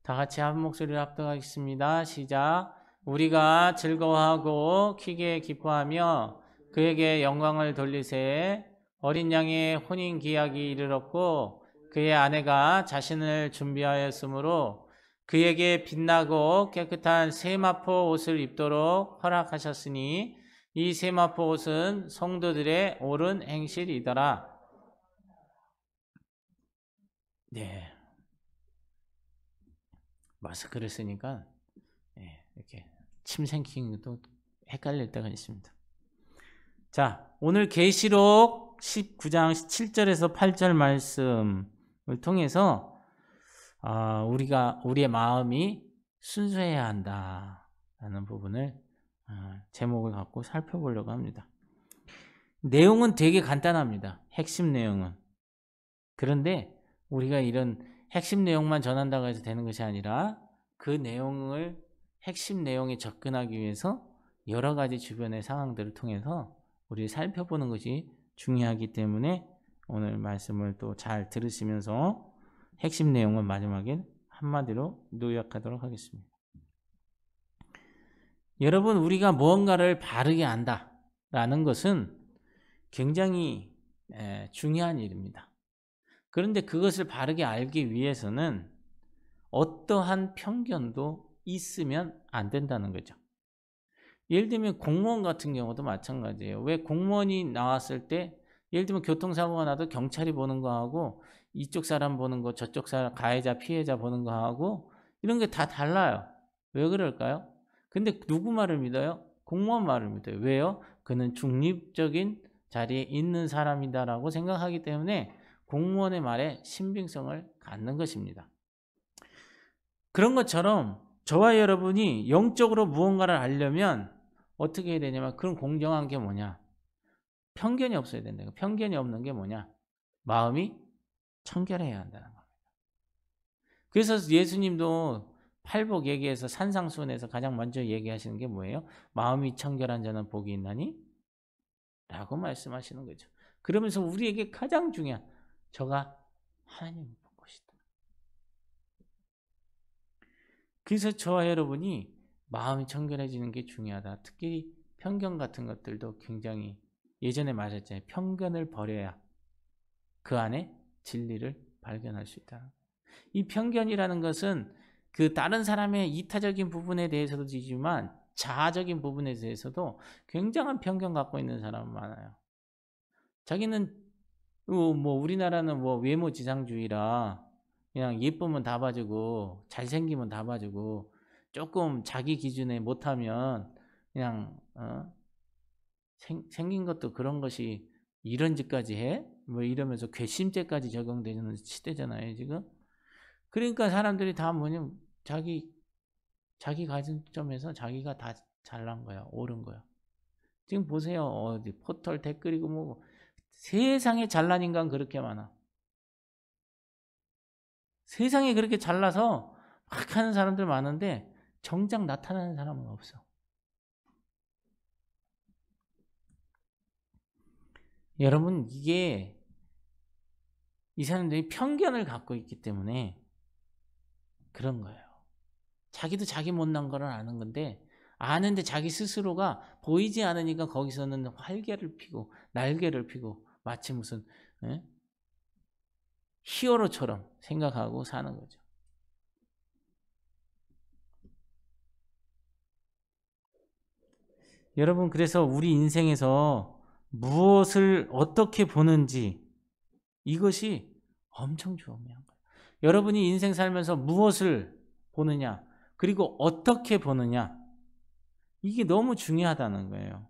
다 같이 한 목소리를 합독하겠습니다. 시작. 우리가 즐거워하고 크게 기뻐하며 그에게 영광을 돌리세. 어린 양의 혼인 기약이 이르렀고 그의 아내가 자신을 준비하였으므로 그에게 빛나고 깨끗한 세마포 옷을 입도록 허락하셨으니 이 세마포 옷은 성도들의 옳은 행실이더라. 네, 마스크를 쓰니까 이렇게 침 생기는 것도 헷갈릴 때가 있습니다. 자, 오늘 계시록 19장 7절에서 8절 말씀을 통해서 우리의 마음이 순수해야 한다라는 부분을 제목을 갖고 살펴보려고 합니다. 내용은 되게 간단합니다. 핵심 내용은. 그런데 우리가 이런 핵심 내용만 전한다고 해서 되는 것이 아니라 그 내용을 핵심 내용에 접근하기 위해서 여러 가지 주변의 상황들을 통해서 우리 살펴보는 것이 중요하기 때문에 오늘 말씀을 또 잘 들으시면서 핵심 내용을 마지막에 한마디로 요약하도록 하겠습니다. 여러분, 우리가 무언가를 바르게 안다라는 것은 굉장히 중요한 일입니다. 그런데 그것을 바르게 알기 위해서는 어떠한 편견도 있으면 안 된다는 거죠. 예를 들면 공무원 같은 경우도 마찬가지예요. 왜 공무원이 나왔을 때 예를 들면 교통사고가 나도 경찰이 보는 거하고 이쪽 사람 보는 거 저쪽 사람 가해자 피해자 보는 거하고 이런 게 다 달라요. 왜 그럴까요? 근데 누구 말을 믿어요? 공무원 말을 믿어요. 왜요? 그는 중립적인 자리에 있는 사람이다라고 생각하기 때문에 공무원의 말에 신빙성을 갖는 것입니다. 그런 것처럼 저와 여러분이 영적으로 무언가를 알려면 어떻게 해야 되냐면 그런 공정한 게 뭐냐? 편견이 없어야 된다. 편견이 없는 게 뭐냐? 마음이 청결해야 한다는 겁니다. 그래서 예수님도 팔복 얘기해서 산상수훈에서 가장 먼저 얘기하시는 게 뭐예요? 마음이 청결한 자는 복이 있나니? 라고 말씀하시는 거죠. 그러면서 우리에게 가장 중요한 저가 하나님을 본 것이다. 그래서 저와 여러분이 마음이 청결해지는 게 중요하다. 특히 편견 같은 것들도 굉장히 예전에 말했잖아요. 편견을 버려야 그 안에 진리를 발견할 수 있다. 이 편견이라는 것은 그 다른 사람의 이타적인 부분에 대해서도 지지만 자아적인 부분에 대해서도 굉장한 편견 갖고 있는 사람은 많아요. 자기는 뭐 우리나라는 뭐 외모 지상주의라 그냥 예쁘면 다 봐주고 잘생기면 다 봐주고 조금 자기 기준에 못하면 그냥 생긴 것도 그런 것이 이런 짓까지 해? 뭐 이러면서 괘씸죄까지 적용되는 시대잖아요 지금. 그러니까 사람들이 다 뭐냐면 자기 가진점에서 자기가 다 잘난 거야, 옳은 거야. 지금 보세요. 어디 포털 댓글이고 뭐 세상에 잘난 인간 그렇게 많아. 세상에 그렇게 잘나서 막 하는 사람들 많은데 정작 나타나는 사람은 없어. 여러분, 이게 이 사람들이 편견을 갖고 있기 때문에 그런 거예요. 자기도 자기 못난 거를 아는 건데 아는데 자기 스스로가 보이지 않으니까 거기서는 활개를 피고 날개를 피고 마치 무슨 히어로처럼 생각하고 사는 거죠. 여러분, 그래서 우리 인생에서 무엇을 어떻게 보는지 이것이 엄청 중요한 거예요. 여러분이 인생 살면서 무엇을 보느냐 그리고 어떻게 보느냐 이게 너무 중요하다는 거예요.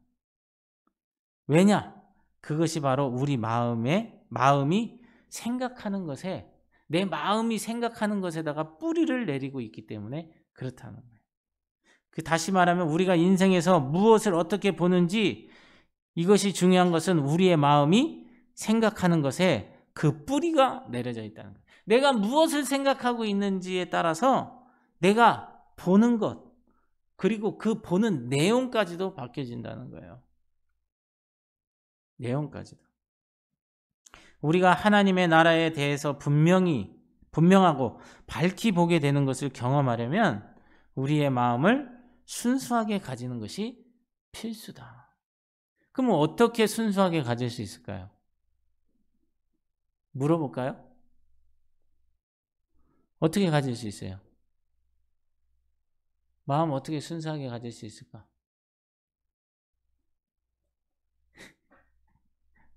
왜냐? 그것이 바로 우리 마음이 생각하는 것에 내 마음이 생각하는 것에다가 뿌리를 내리고 있기 때문에 그렇다는 거예요. 다시 말하면 우리가 인생에서 무엇을 어떻게 보는지 이것이 중요한 것은 우리의 마음이 생각하는 것에 그 뿌리가 내려져 있다는 거예요. 내가 무엇을 생각하고 있는지에 따라서 내가 보는 것 그리고 그 보는 내용까지도 바뀌어진다는 거예요. 내용까지도. 우리가 하나님의 나라에 대해서 분명히 분명하고 밝히 보게 되는 것을 경험하려면 우리의 마음을 순수하게 가지는 것이 필수다. 그럼 어떻게 순수하게 가질 수 있을까요? 물어볼까요? 어떻게 가질 수 있어요? 마음 어떻게 순수하게 가질 수 있을까?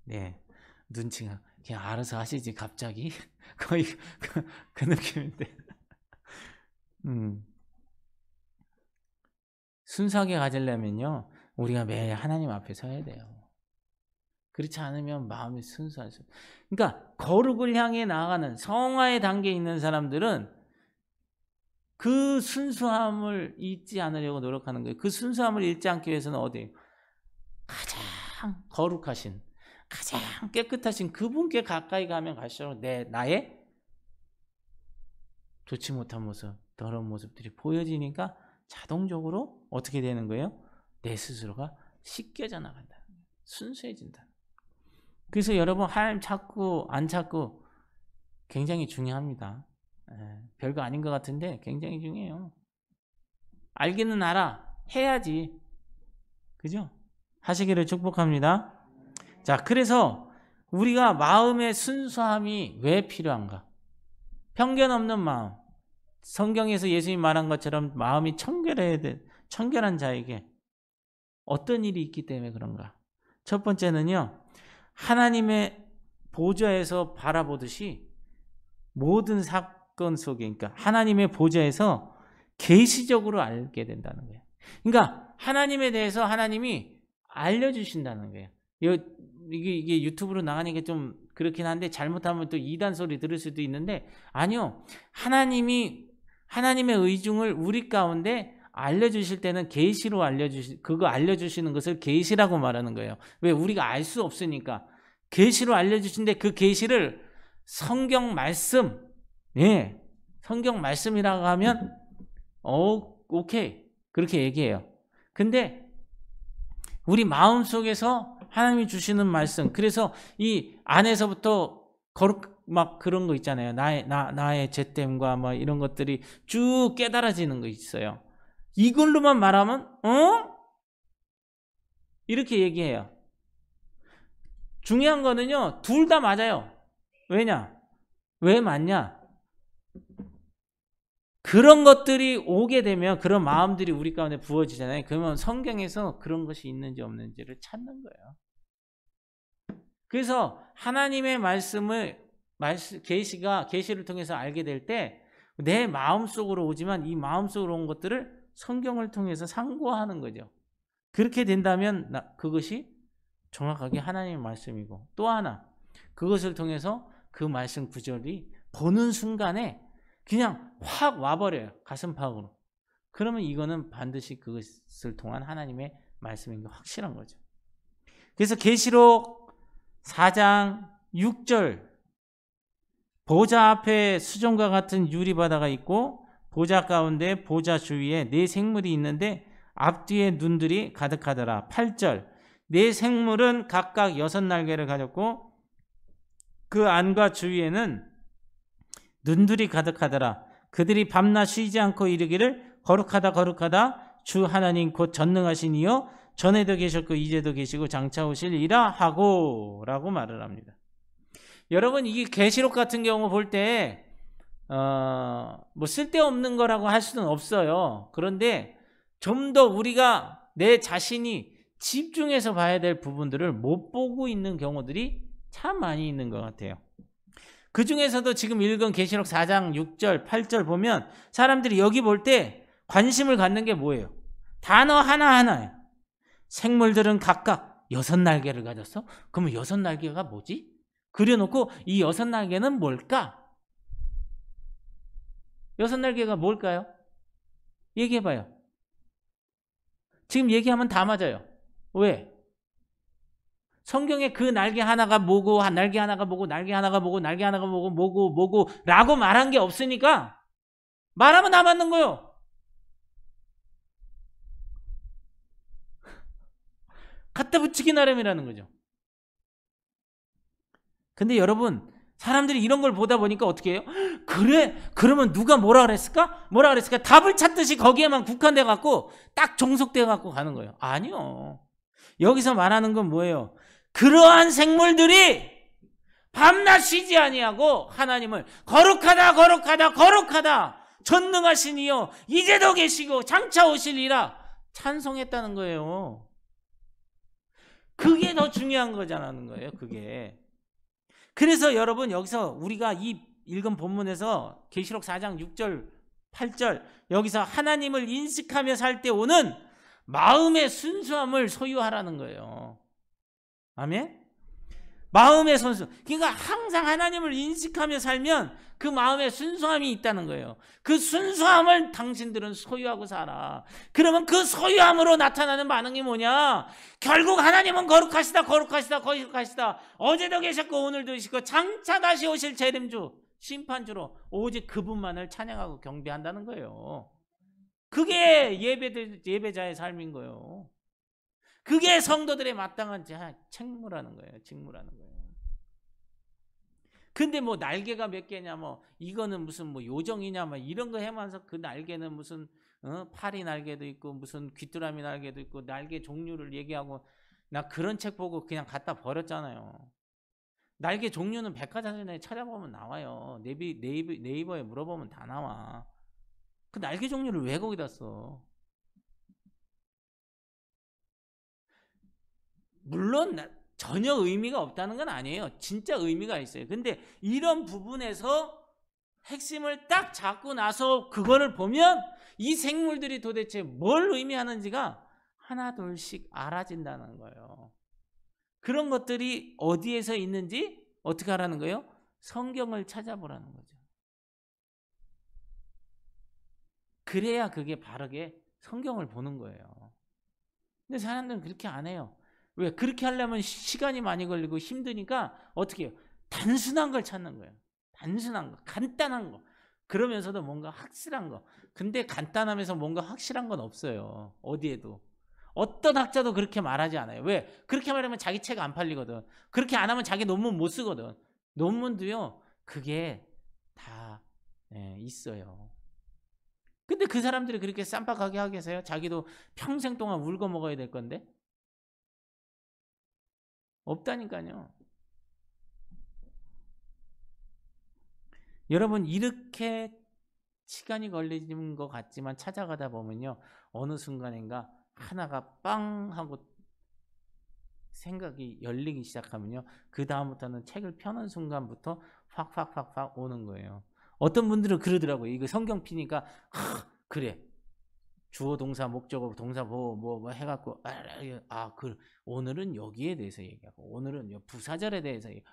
네, 눈치가 그냥 알아서 하시지 갑자기 거의 그 느낌인데. 순수하게 가지려면요 우리가 매일 하나님 앞에 서야 돼요. 그렇지 않으면 마음이 순수할 수. 그러니까 거룩을 향해 나아가는 성화의 단계에 있는 사람들은 그 순수함을 잊지 않으려고 노력하는 거예요. 그 순수함을 잃지 않기 위해서는 어디 가장 거룩하신, 가장 깨끗하신 그분께 가까이 가면 갈수록 나의 좋지 못한 모습, 더러운 모습들이 보여지니까 자동적으로 어떻게 되는 거예요? 내 스스로가 씻겨져 나간다. 순수해진다. 그래서 여러분 하나님 찾고 안 찾고 굉장히 중요합니다. 별거 아닌 것 같은데 굉장히 중요해요. 알기는 알아. 해야지. 그죠? 하시기를 축복합니다. 자, 그래서 우리가 마음의 순수함이 왜 필요한가? 편견 없는 마음. 성경에서 예수님 말한 것처럼 마음이 청결한 자에게 어떤 일이 있기 때문에 그런가? 첫 번째는요. 하나님의 보좌에서 바라보듯이 모든 사건 속에, 그러니까 하나님의 보좌에서 계시적으로 알게 된다는 거예요. 그러니까 하나님에 대해서 하나님이 알려주신다는 거예요. 이게 유튜브로 나가니까 좀 그렇긴 한데 잘못하면 또 이단 소리 들을 수도 있는데 아니요. 하나님의 의중을 우리 가운데 알려주실 때는 계시로 그거 알려주시는 것을 계시라고 말하는 거예요. 왜? 우리가 알 수 없으니까. 계시로 알려주신데 그 계시를 성경 말씀, 성경 말씀이라고 하면 오케이 그렇게 얘기해요. 근데 우리 마음 속에서 하나님이 주시는 말씀, 그래서 이 안에서부터 거룩 막 그런 거 있잖아요. 나의 죄됨과 뭐 이런 것들이 쭉 깨달아지는 거 있어요. 이걸로만 말하면 이렇게 얘기해요. 중요한 거는요, 둘 다 맞아요. 왜 맞냐? 그런 것들이 오게 되면 그런 마음들이 우리 가운데 부어지잖아요. 그러면 성경에서 그런 것이 있는지 없는지를 찾는 거예요. 그래서 하나님의 계시를 통해서 알게 될 때 내 마음속으로 오지만 이 마음속으로 온 것들을 성경을 통해서 상고하는 거죠. 그렇게 된다면 그것이 정확하게 하나님의 말씀이고, 또 하나 그것을 통해서 그 말씀 구절이 보는 순간에 그냥 확 와버려요. 가슴팍으로. 그러면 이거는 반드시 그것을 통한 하나님의 말씀인 게 확실한 거죠. 그래서 계시록 4장 6절 보좌 앞에 수정과 같은 유리바다가 있고 보좌 가운데 보좌 주위에 네 생물이 있는데 앞뒤에 눈들이 가득하더라. 8절 네 생물은 각각 6날개를 가졌고 그 안과 주위에는 눈들이 가득하더라. 그들이 밤낮 쉬지 않고 이르기를 거룩하다 거룩하다 주 하나님 곧 전능하신 이여 전에도 계셨고 이제도 계시고 장차 오실이라 하고 라고 말을 합니다. 여러분 이게 계시록 같은 경우 볼 때 뭐 쓸데없는 거라고 할 수는 없어요. 그런데 좀 더 우리가 내 자신이 집중해서 봐야 될 부분들을 못 보고 있는 경우들이 참 많이 있는 것 같아요. 그 중에서도 지금 읽은 계시록 4장 6절 8절 보면 사람들이 여기 볼 때 관심을 갖는 게 뭐예요? 단어 하나하나예요. 생물들은 각각 6날개를 가졌어? 그러면 6날개가 뭐지? 그려놓고 이 6날개는 뭘까? 6날개가 뭘까요? 얘기해봐요. 지금 얘기하면 다 맞아요. 왜? 성경에 그 날개 하나가 뭐고 날개 하나가 뭐고 날개 하나가 뭐고 날개 하나가 뭐고 라고 말한 게 없으니까 말하면 다 맞는 거예요. 갖다 붙이기 나름이라는 거죠. 근데 여러분 사람들이 이런 걸 보다 보니까 어떻게 해요? 그래? 그러면 누가 뭐라 그랬을까? 뭐라 그랬을까? 답을 찾듯이 거기에만 국한돼 갖고 딱 종속돼 갖고 가는 거예요. 아니요. 여기서 말하는 건 뭐예요? 그러한 생물들이 밤낮 쉬지 아니하고 하나님을 거룩하다 거룩하다 거룩하다 전능하신 이여 이제도 계시고 장차 오실이라 찬송했다는 거예요. 그게 더 중요한 거잖아는 거예요. 그게. 그래서 여러분 여기서 우리가 이 읽은 본문에서 계시록 4장 6절 8절 여기서 하나님을 인식하며 살 때 오는 마음의 순수함을 소유하라는 거예요. 아멘? 마음의 순수. 그러니까 항상 하나님을 인식하며 살면 그 마음의 순수함이 있다는 거예요. 그 순수함을 당신들은 소유하고 살아. 그러면 그 소유함으로 나타나는 반응이 뭐냐? 결국 하나님은 거룩하시다 거룩하시다 거룩하시다. 어제도 계셨고 오늘도 계시고 장차 다시 오실 재림주 심판주로 오직 그분만을 찬양하고 경배한다는 거예요. 그게 예배자의 삶인 거예요. 그게 성도들의 마땅한 책무라는 거예요. 직무라는 거예요. 근데 뭐 날개가 몇 개냐 뭐 이거는 무슨 뭐 요정이냐 뭐 이런 거 해면서 그 날개는 무슨 파리 날개도 있고 무슨 귀뚜라미 날개도 있고 날개 종류를 얘기하고 나 그런 책 보고 그냥 갖다 버렸잖아요. 날개 종류는 백과사전에 찾아보면 나와요. 네이버에 물어보면 다 나와. 그 날개 종류를 왜 거기다 써? 물론 전혀 의미가 없다는 건 아니에요. 진짜 의미가 있어요. 근데 이런 부분에서 핵심을 딱 잡고 나서 그거를 보면 이 생물들이 도대체 뭘 의미하는지가 하나 둘씩 알아진다는 거예요. 그런 것들이 어디에서 있는지 어떻게 하라는 거예요? 성경을 찾아보라는 거죠. 그래야 그게 바르게 성경을 보는 거예요. 근데 사람들은 그렇게 안 해요. 왜? 그렇게 하려면 시간이 많이 걸리고 힘드니까 어떻게 해요? 단순한 걸 찾는 거예요. 단순한 거, 간단한 거. 그러면서도 뭔가 확실한 거. 근데 간단하면서 뭔가 확실한 건 없어요. 어디에도. 어떤 학자도 그렇게 말하지 않아요. 왜? 그렇게 말하면 자기 책 안 팔리거든. 그렇게 안 하면 자기 논문 못 쓰거든. 논문도요. 그게 다 있어요. 근데 그 사람들이 그렇게 쌈박하게 하겠어요? 자기도 평생 동안 울고 먹어야 될 건데? 없다니까요. 여러분 이렇게 시간이 걸리는 것 같지만 찾아가다 보면요. 어느 순간인가 하나가 빵 하고 생각이 열리기 시작하면요. 그 다음부터는 책을 펴는 순간부터 확 오는 거예요. 어떤 분들은 그러더라고요. 이거 성경 피니까 그래. 주어 동사 목적어 동사 뭐 해갖고 오늘은 여기에 대해서 얘기하고 오늘은 부사절에 대해서 얘기하고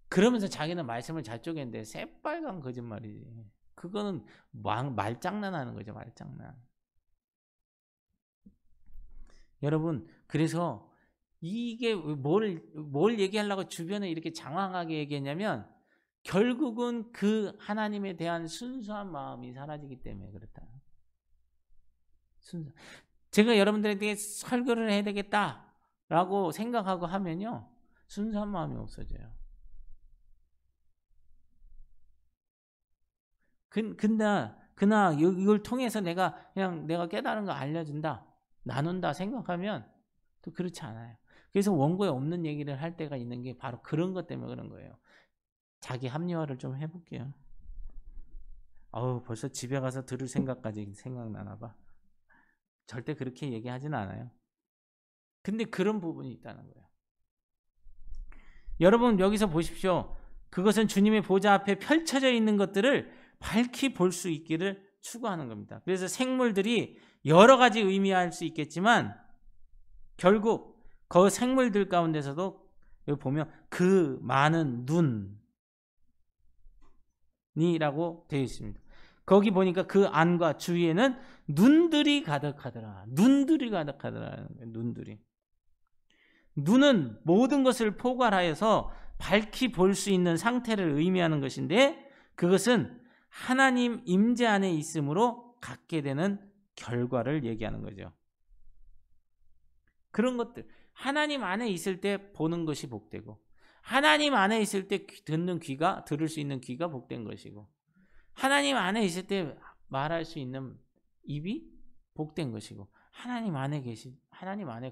그러면서 자기는 말씀을 잘 쪼개는데 새빨간 거짓말이지. 그거는 말장난하는 거죠. 말장난. 여러분 그래서 이게 뭘 얘기하려고 주변에 이렇게 장황하게 얘기했냐면 결국은 그 하나님에 대한 순수한 마음이 사라지기 때문에 그렇다. 제가 여러분들에게 설교를 해야 되겠다라고 생각하고 하면요. 순수한 마음이 없어져요. 그나 이걸 통해서 내가 깨달은 거 알려준다. 나눈다 생각하면 또 그렇지 않아요. 그래서 원고에 없는 얘기를 할 때가 있는 게 바로 그런 것 때문에 그런 거예요. 자기 합리화를 좀 해볼게요. 벌써 집에 가서 들을 생각까지 생각나나 봐. 절대 그렇게 얘기하진 않아요. 근데 그런 부분이 있다는 거예요. 여러분 여기서 보십시오. 그것은 주님의 보좌 앞에 펼쳐져 있는 것들을 밝히 볼 수 있기를 추구하는 겁니다. 그래서 생물들이 여러 가지 의미할 수 있겠지만 결국 그 생물들 가운데서도 여기 보면 그 많은 눈이라고 되어 있습니다. 거기 보니까 그 안과 주위에는 눈들이 가득하더라. 눈들이. 눈은 모든 것을 포괄하여서 밝히 볼 수 있는 상태를 의미하는 것인데 그것은 하나님 임재 안에 있음으로 갖게 되는 결과를 얘기하는 거죠. 그런 것들 하나님 안에 있을 때 보는 것이 복되고 하나님 안에 있을 때 듣는 귀가, 들을 수 있는 귀가 복된 것이고, 하나님 안에 있을 때 말할 수 있는 입이 복된 것이고, 하나님 안에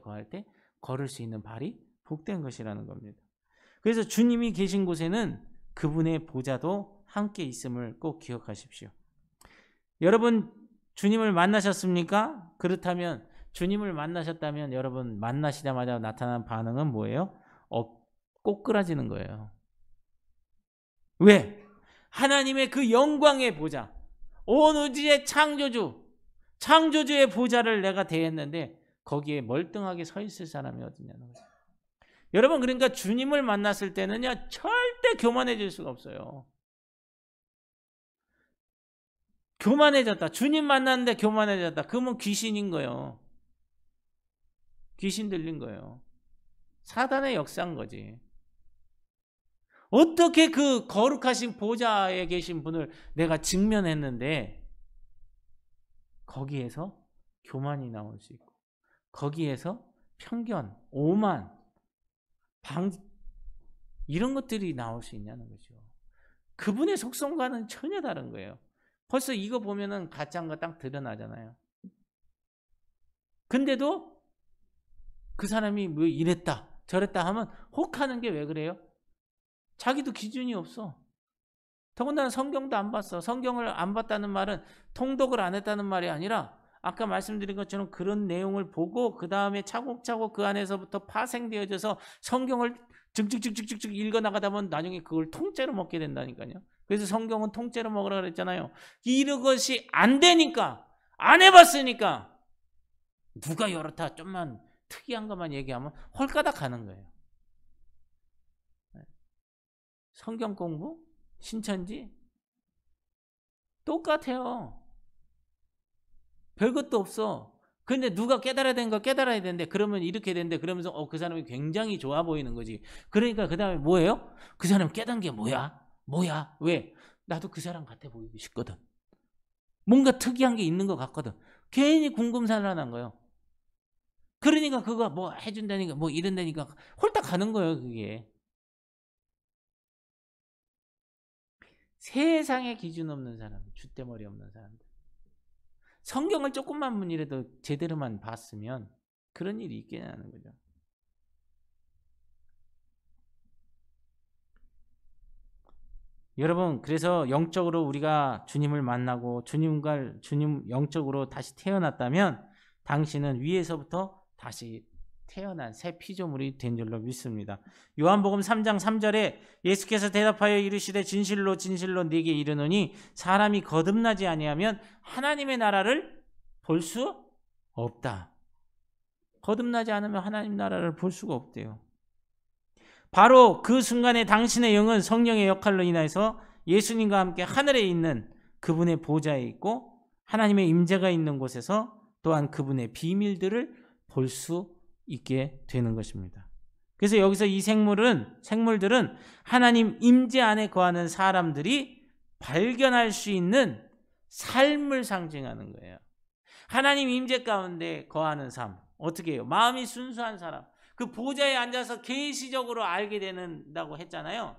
거할 때 걸을 수 있는 발이 복된 것이라는 겁니다. 그래서 주님이 계신 곳에는 그분의 보좌도 함께 있음을 꼭 기억하십시오. 여러분, 주님을 만나셨습니까? 그렇다면, 주님을 만나셨다면 여러분 만나시자마자 나타난 반응은 뭐예요? 꼬꾸라지는 거예요. 왜? 하나님의 그 영광의 보좌, 온 우주의 창조주의 보좌를 내가 대했는데 거기에 멀뚱하게 서 있을 사람이 어디냐는 거죠. 여러분, 그러니까 주님을 만났을 때는요, 절대 교만해질 수가 없어요. 교만해졌다. 주님 만났는데 교만해졌다. 그러면 귀신인 거예요. 귀신 들린 거예요. 사단의 역사인 거지. 어떻게 그 거룩하신 보좌에 계신 분을 내가 직면했는데 거기에서 교만이 나올 수 있고, 거기에서 편견, 오만, 이런 것들이 나올 수 있냐는 거죠. 그분의 속성과는 전혀 다른 거예요. 벌써 이거 보면은 가짜인 거 딱 드러나잖아요. 근데도 그 사람이 뭐 이랬다 저랬다 하면 혹하는 게 왜 그래요? 자기도 기준이 없어. 더군다나 성경도 안 봤어. 성경을 안 봤다는 말은 통독을 안 했다는 말이 아니라 아까 말씀드린 것처럼 그런 내용을 보고 그 다음에 차곡차곡 그 안에서부터 파생되어져서 성경을 쭉쭉쭉쭉쭉 읽어나가다 보면 나중에 그걸 통째로 먹게 된다니까요. 그래서 성경은 통째로 먹으라 그랬잖아요. 이것이 안 되니까, 안 해봤으니까 누가 이렇다 좀만 특이한 것만 얘기하면 홀가닥 하는 거예요. 성경 공부? 신천지? 똑같아요. 별것도 없어. 근데 누가 깨달아야 되는 거 깨달아야 되는데, 그러면 이렇게 되는데, 그러면서 그 사람이 굉장히 좋아 보이는 거지. 그러니까 그 다음에 뭐예요? 그 사람 깨달은 게 뭐야? 왜? 나도 그 사람 같아 보이고 싶거든. 뭔가 특이한 게 있는 것 같거든. 괜히 궁금살란한 거예요. 그러니까 그거 뭐 해준다니까, 뭐 이런다니까 홀딱 가는 거예요, 그게. 세상에 기준 없는 사람, 줏대머리 없는 사람들. 성경을 조금만이라도 제대로만 봤으면 그런 일이 있겠냐는 거죠. 여러분, 그래서 영적으로 우리가 주님을 만나고 주님 영적으로 다시 태어났다면 당신은 위에서부터 다시 태어난 새 피조물이 된 줄로 믿습니다. 요한복음 3장 3절에 예수께서 대답하여 이르시되 진실로 진실로 네게 이르노니 사람이 거듭나지 아니하면 하나님의 나라를 볼 수 없다. 거듭나지 않으면 하나님 나라를 볼 수가 없대요. 바로 그 순간에 당신의 영은 성령의 역할로 인해서 예수님과 함께 하늘에 있는 그분의 보좌에 있고 하나님의 임재가 있는 곳에서 또한 그분의 비밀들을 볼 수 있게 되는 것입니다. 그래서 여기서 이 생물들은 하나님 임재 안에 거하는 사람들이 발견할 수 있는 삶을 상징하는 거예요. 하나님 임재 가운데 거하는 삶, 어떻게 해요? 마음이 순수한 사람, 그 보좌에 앉아서 계시적으로 알게 된다고 했잖아요.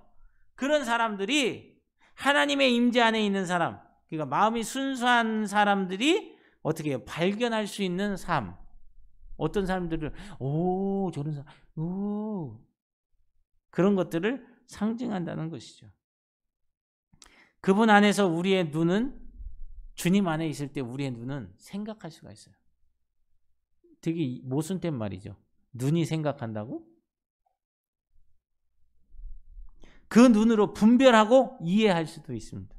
그런 사람들이 하나님의 임재 안에 있는 사람, 그러니까 마음이 순수한 사람들이 어떻게 해요? 발견할 수 있는 삶. 어떤 사람들을 저런 사람, 그런 것들을 상징한다는 것이죠. 그분 안에서 우리의 눈은, 주님 안에 있을 때 우리의 눈은 생각할 수가 있어요. 되게 모순된 말이죠. 눈이 생각한다고? 그 눈으로 분별하고 이해할 수도 있습니다.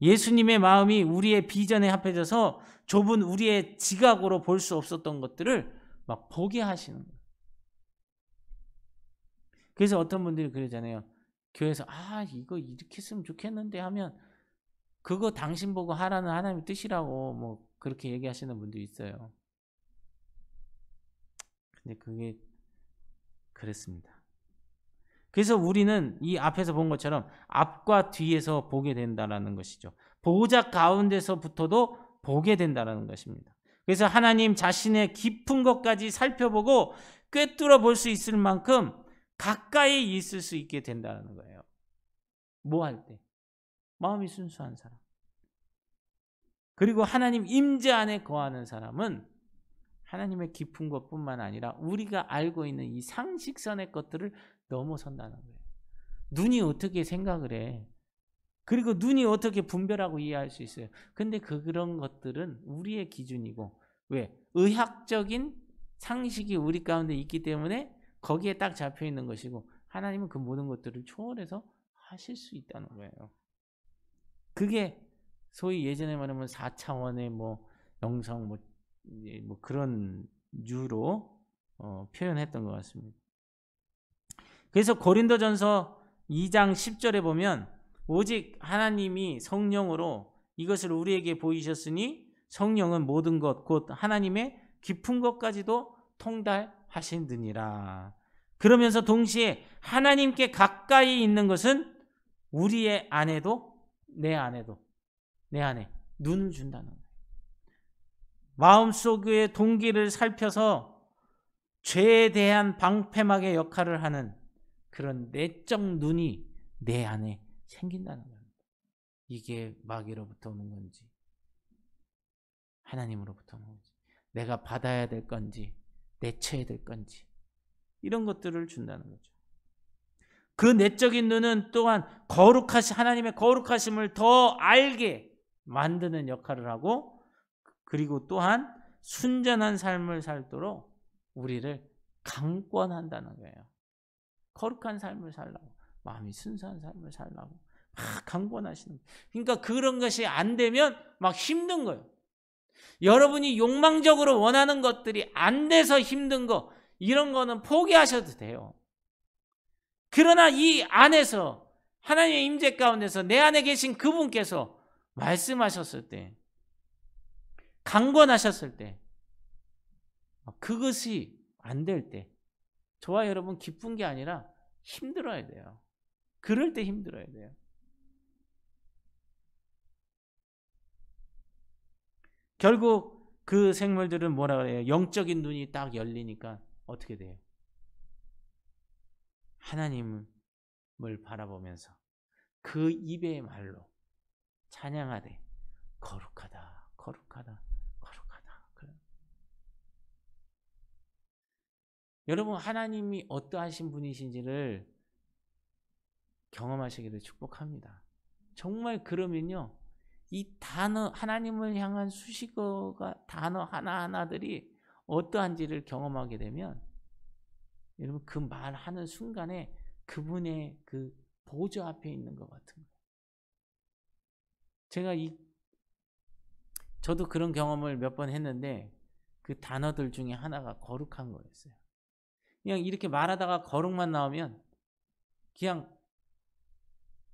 예수님의 마음이 우리의 비전에 합해져서 좁은 우리의 지각으로 볼 수 없었던 것들을 막 보게 하시는 거예요. 그래서 어떤 분들이 그러잖아요. 교회에서 이거 이렇게 했으면 좋겠는데 하면 그거 당신 보고 하라는 하나님의 뜻이라고 뭐 그렇게 얘기하시는 분도 있어요. 근데 그게 그렇습니다. 그래서 우리는 이 앞에서 본 것처럼 앞과 뒤에서 보게 된다는 것이죠. 보좌 가운데서부터도 보게 된다는 것입니다. 그래서 하나님 자신의 깊은 것까지 살펴보고 꿰뚫어 볼 수 있을 만큼 가까이 있을 수 있게 된다는 거예요. 뭐 할 때? 마음이 순수한 사람. 그리고 하나님 임재 안에 거하는 사람은 하나님의 깊은 것뿐만 아니라 우리가 알고 있는 이 상식선의 것들을 넘어선다는 거예요. 눈이 어떻게 생각을 해? 그리고 눈이 어떻게 분별하고 이해할 수 있어요? 근데 그런 것들은 우리의 기준이고, 왜? 의학적인 상식이 우리 가운데 있기 때문에 거기에 딱 잡혀 있는 것이고, 하나님은 그 모든 것들을 초월해서 하실 수 있다는 거예요. 그게 소위 예전에 말하면 4차원의 뭐 영성 뭐 그런 유로 표현했던 것 같습니다. 그래서 고린도전서 2장 10절에 보면 오직 하나님이 성령으로 이것을 우리에게 보이셨으니 성령은 모든 것 곧 하나님의 깊은 것까지도 통달하시느니라. 그러면서 동시에 하나님께 가까이 있는 것은 우리의 안에도 내 안에 눈을 준다는 거예요. 마음속의 동기를 살펴서 죄에 대한 방패막의 역할을 하는 그런 내적 눈이 내 안에 생긴다는 겁니다. 이게 마귀로부터 오는 건지 하나님으로부터 오는 건지, 내가 받아야 될 건지 내쳐야 될 건지, 이런 것들을 준다는 거죠. 그 내적인 눈은 또한 하나님의 거룩하심을 더 알게 만드는 역할을 하고, 그리고 또한 순전한 삶을 살도록 우리를 강권한다는 거예요. 거룩한 삶을 살라고, 마음이 순수한 삶을 살라고 막 강권하시는 거예요. 그러니까 그런 것이 안 되면 막 힘든 거예요. 여러분이 욕망적으로 원하는 것들이 안 돼서 힘든 거, 이런 거는 포기하셔도 돼요. 그러나 이 안에서 하나님의 임재 가운데서 내 안에 계신 그분께서 말씀하셨을 때, 강권하셨을 때, 그것이 안 될 때 저와 여러분 기쁜 게 아니라 힘들어야 돼요. 그럴 때 힘들어야 돼요. 결국 그 생물들은 뭐라 그래요? 영적인 눈이 딱 열리니까 어떻게 돼요? 하나님을 바라보면서 그 입의 말로 찬양하되 거룩하다, 거룩하다, 거룩하다. 여러분, 하나님이 어떠하신 분이신지를 경험하시기를 축복합니다. 정말 그러면요, 이 단어, 하나님을 향한 수식어가 단어 하나하나들이 어떠한지를 경험하게 되면 여러분 그 말하는 순간에 그분의 그 보좌 앞에 있는 것 같은 거예요. 제가 저도 그런 경험을 몇 번 했는데 그 단어들 중에 하나가 거룩한 거였어요. 그냥 이렇게 말하다가 거룩만 나오면 그냥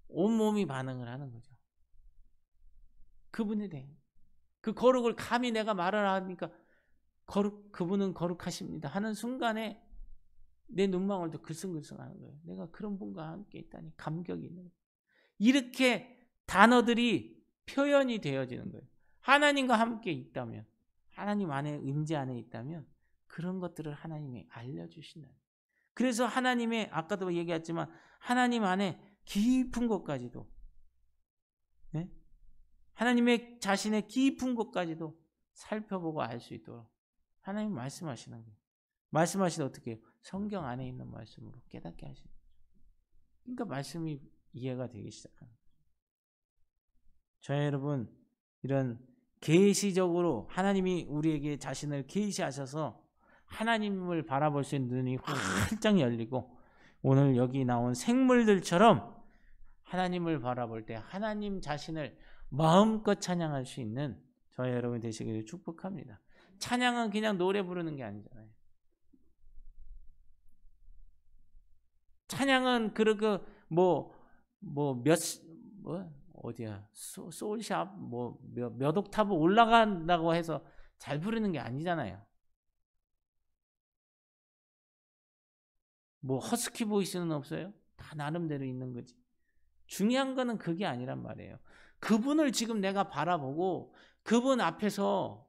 온몸이 반응을 하는 거죠. 그분에 대해 그 거룩을 감히 내가 말을 하니까 그분은 거룩하십니다 하는 순간에 내 눈망울도 글썽글썽하는 거예요. 내가 그런 분과 함께 있다니 감격이 있는 거예요. 이렇게 단어들이 표현이 되어지는 거예요. 하나님과 함께 있다면, 하나님 안에 임재 안에 있다면 그런 것들을 하나님이 알려주신다. 그래서 하나님의, 아까도 얘기했지만 하나님 안에 깊은 것까지도, 네? 하나님의 자신의 깊은 것까지도 살펴보고 알 수 있도록 하나님 말씀하시는 거예요. 말씀하시다 어떻게 해요? 성경 안에 있는 말씀으로 깨닫게 하시는 거죠. 그러니까 말씀이 이해가 되기 시작하는 거죠. 저희 여러분, 이런 계시적으로 하나님이 우리에게 자신을 계시하셔서 하나님을 바라볼 수 있는 눈이 활짝 열리고, 오늘 여기 나온 생물들처럼 하나님을 바라볼 때 하나님 자신을 마음껏 찬양할 수 있는 저희 여러분 되시기를 축복합니다. 찬양은 그냥 노래 부르는 게 아니잖아요. 찬양은 그러고 어디야 소울샵 몇 옥타브 올라간다고 해서 잘 부르는 게 아니잖아요. 뭐 허스키 보이스는 없어요. 다 나름대로 있는 거지. 중요한 거는 그게 아니란 말이에요. 그분을 지금 내가 바라보고 그분 앞에서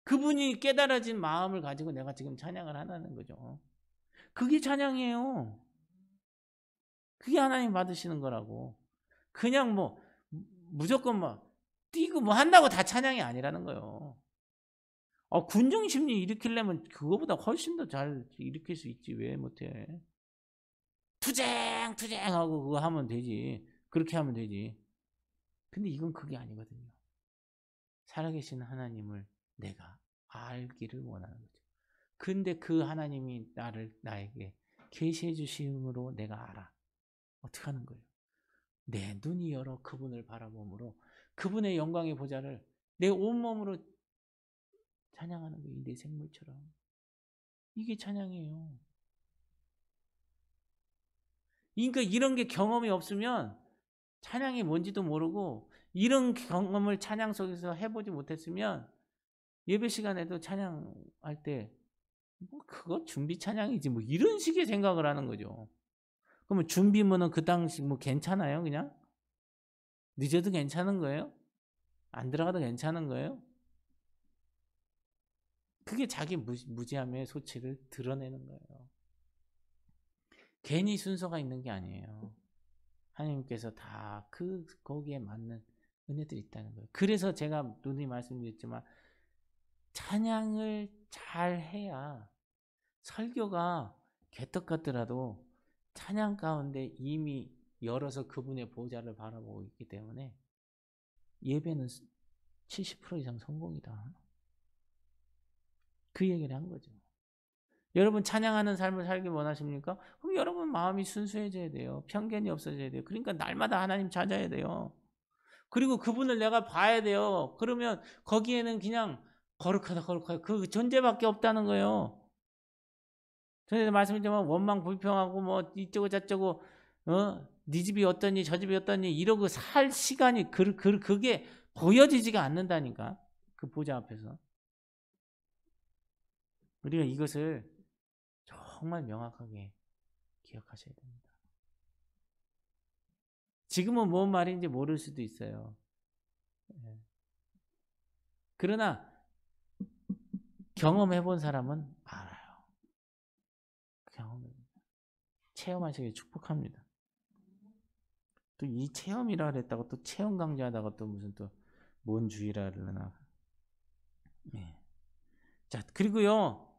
그분이 깨달아진 마음을 가지고 내가 지금 찬양을 하는 거죠. 그게 찬양이에요. 그게 하나님 받으시는 거라고. 그냥 뭐 무조건 막 뛰고 뭐 한다고 다 찬양이 아니라는 거예요. 군중 심리 일으키려면 그거보다 훨씬 더 잘 일으킬 수 있지. 왜 못해? 투쟁 하고 그거 하면 되지. 그렇게 하면 되지. 근데 이건 그게 아니거든요. 살아계신 하나님을 내가 알기를 원하는 거죠. 근데 그 하나님이 나에게 계시해 주심으로 내가 알아. 어떻게 하는 거예요? 내 눈이 열어 그분을 바라봄으로 그분의 영광의 보좌를 내 온몸으로 찬양하는 거예요. 내 생물처럼. 이게 찬양이에요. 그러니까 이런 게 경험이 없으면 찬양이 뭔지도 모르고 이런 경험을 찬양 속에서 해보지 못했으면 예배 시간에도 찬양할 때 뭐 그거 준비 찬양이지 뭐 이런 식의 생각을 하는 거죠. 그러면 준비면은 그 당시 뭐 괜찮아요? 그냥 늦어도 괜찮은 거예요? 안 들어가도 괜찮은 거예요? 그게 자기 무지함의 소치를 드러내는 거예요. 괜히 순서가 있는 게 아니에요. 하나님께서 다 거기에 맞는 은혜들이 있다는 거예요. 그래서 제가 누누이 말씀드렸지만 찬양을 잘 해야 설교가 개떡 같더라도 찬양 가운데 이미 열어서 그분의 보좌를 바라보고 있기 때문에 예배는 70% 이상 성공이다. 그 얘기를 한 거죠. 여러분 찬양하는 삶을 살길 원하십니까? 그럼 여러분 마음이 순수해져야 돼요. 편견이 없어져야 돼요. 그러니까 날마다 하나님 찾아야 돼요. 그리고 그분을 내가 봐야 돼요. 그러면 거기에는 그냥 거룩하다 그 존재밖에 없다는 거예요. 전에 말씀드렸지만 원망 불평하고 뭐 이쩌고 저쩌고 네 집이 어떠니 저 집이 어떠니 이러고 살 시간이 그게 보여지지가 않는다니까. 그 보좌 앞에서. 우리가 이것을 정말 명확하게 기억하셔야 됩니다. 지금은 뭔 말인지 모를 수도 있어요. 그러나 경험해 본 사람은 알아요. 체험하시길 축복합니다. 또 이 체험이라 그랬다고 또 체험 강조하다가 또 무슨 또 뭔 주의라 그러나. 네. 자, 그리고요.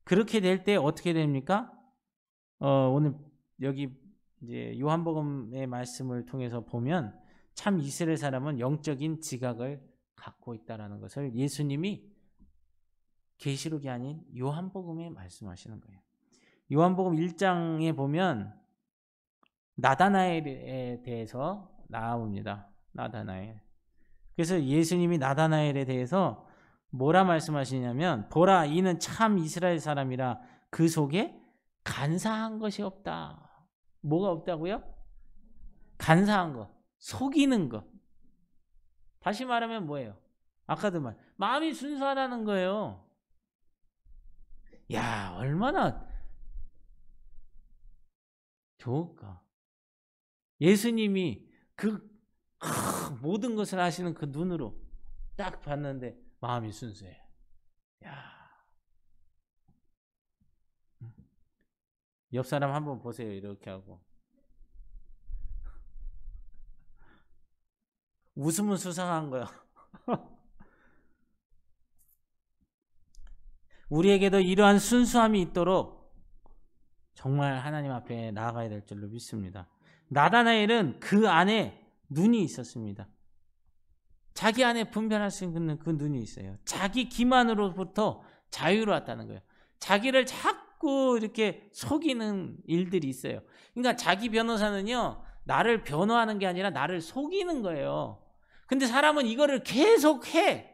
그렇게 될 때 어떻게 됩니까? 오늘 여기 이제 요한복음의 말씀을 통해서 보면 참 이스라엘 사람은 영적인 지각을 갖고 있다라는 것을 예수님이 계시록이 아닌 요한복음에 말씀하시는 거예요. 요한복음 1장에 보면 나다나엘에 대해서 나옵니다. 나다나엘. 그래서 예수님이 나다나엘에 대해서 뭐라 말씀하시냐면 보라 이는 참 이스라엘 사람이라 그 속에 간사한 것이 없다. 뭐가 없다고요? 간사한 거. 속이는 거. 다시 말하면 뭐예요? 아까도 마음이 순수하다는 거예요. 야, 얼마나 좋을까? 예수님이 모든 것을 아시는 그 눈으로 딱 봤는데 마음이 순수해. 야. 옆 사람 한번 보세요. 이렇게 하고. 웃으면 수상한 거야. 우리에게도 이러한 순수함이 있도록 정말 하나님 앞에 나아가야 될 줄로 믿습니다. 나다나엘은 그 안에 눈이 있었습니다. 자기 안에 분별할 수 있는 그 눈이 있어요. 자기 기만으로부터 자유로웠다는 거예요. 자기를 자꾸 이렇게 속이는 일들이 있어요. 그러니까 자기 변호사는요, 나를 변호하는 게 아니라 나를 속이는 거예요. 근데 사람은 이거를 계속 해.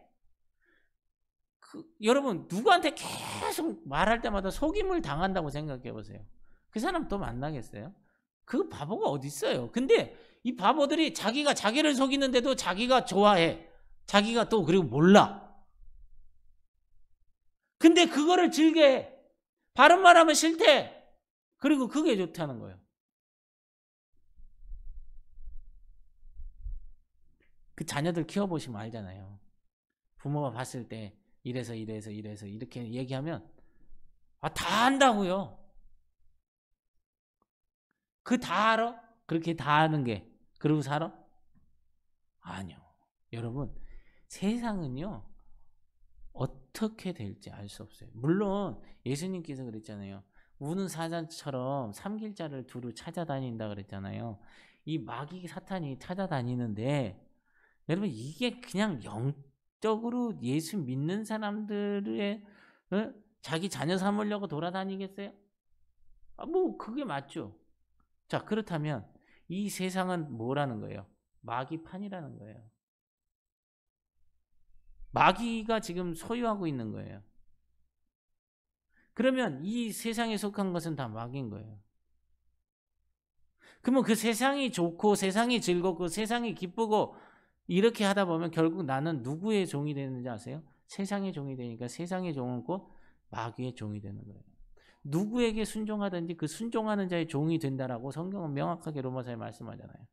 여러분, 누구한테 계속 말할 때마다 속임을 당한다고 생각해 보세요. 그 사람 또 만나겠어요? 그 바보가 어디 있어요? 근데 이 바보들이 자기가 자기를 속이는데도 자기가 좋아해. 자기가 또 그리고 몰라. 근데 그거를 즐겨해. 바른 말하면 싫대. 그리고 그게 좋다는 거예요. 그 자녀들 키워보시면 알잖아요. 부모가 봤을 때 이래서 이렇게 얘기하면 다 안다고요. 그 다 알아? 그렇게 다 아는 게 그러고 살아? 아니요. 여러분, 세상은요 어떻게 될지 알 수 없어요. 물론 예수님께서 그랬잖아요. 우는 사자처럼 삼킬자를 두루 찾아다닌다 그랬잖아요. 이 마귀 사탄이 찾아다니는데 여러분 이게 그냥 영적으로 예수 믿는 사람들의 자기 자녀 삼으려고 돌아다니겠어요? 뭐 그게 맞죠. 자, 그렇다면 이 세상은 뭐라는 거예요? 마귀판이라는 거예요. 마귀가 지금 소유하고 있는 거예요. 그러면 이 세상에 속한 것은 다 마귀인 거예요. 그러면 그 세상이 좋고 세상이 즐겁고 세상이 기쁘고 이렇게 하다 보면 결국 나는 누구의 종이 되는지 아세요? 세상의 종이 되니까 세상의 종은 곧 마귀의 종이 되는 거예요. 누구에게 순종하든지 그 순종하는 자의 종이 된다라고 성경은 명확하게 로마서에 말씀하잖아요.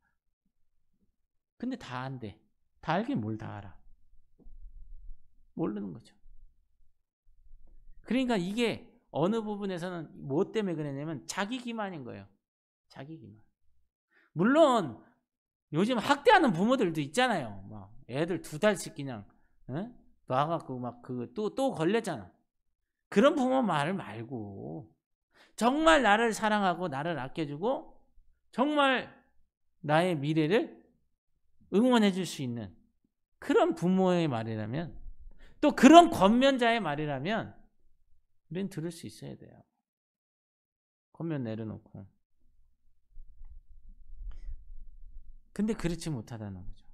근데 다 안 돼. 다 알긴 뭘 다 알아. 모르는 거죠. 그러니까 이게 어느 부분에서는 뭐 때문에 그러냐면 자기 기만인 거예요. 자기 기만. 물론 요즘 학대하는 부모들도 있잖아요. 막 애들 2달씩 그냥 놔갖고 막 그 또 걸렸잖아. 그런 부모 말을 말고 정말 나를 사랑하고 나를 아껴주고 정말 나의 미래를 응원해 줄 수 있는 그런 부모의 말이라면 또 그런 권면자의 말이라면 우리는 들을 수 있어야 돼요. 권면 내려놓고. 근데 그렇지 못하다는 거죠.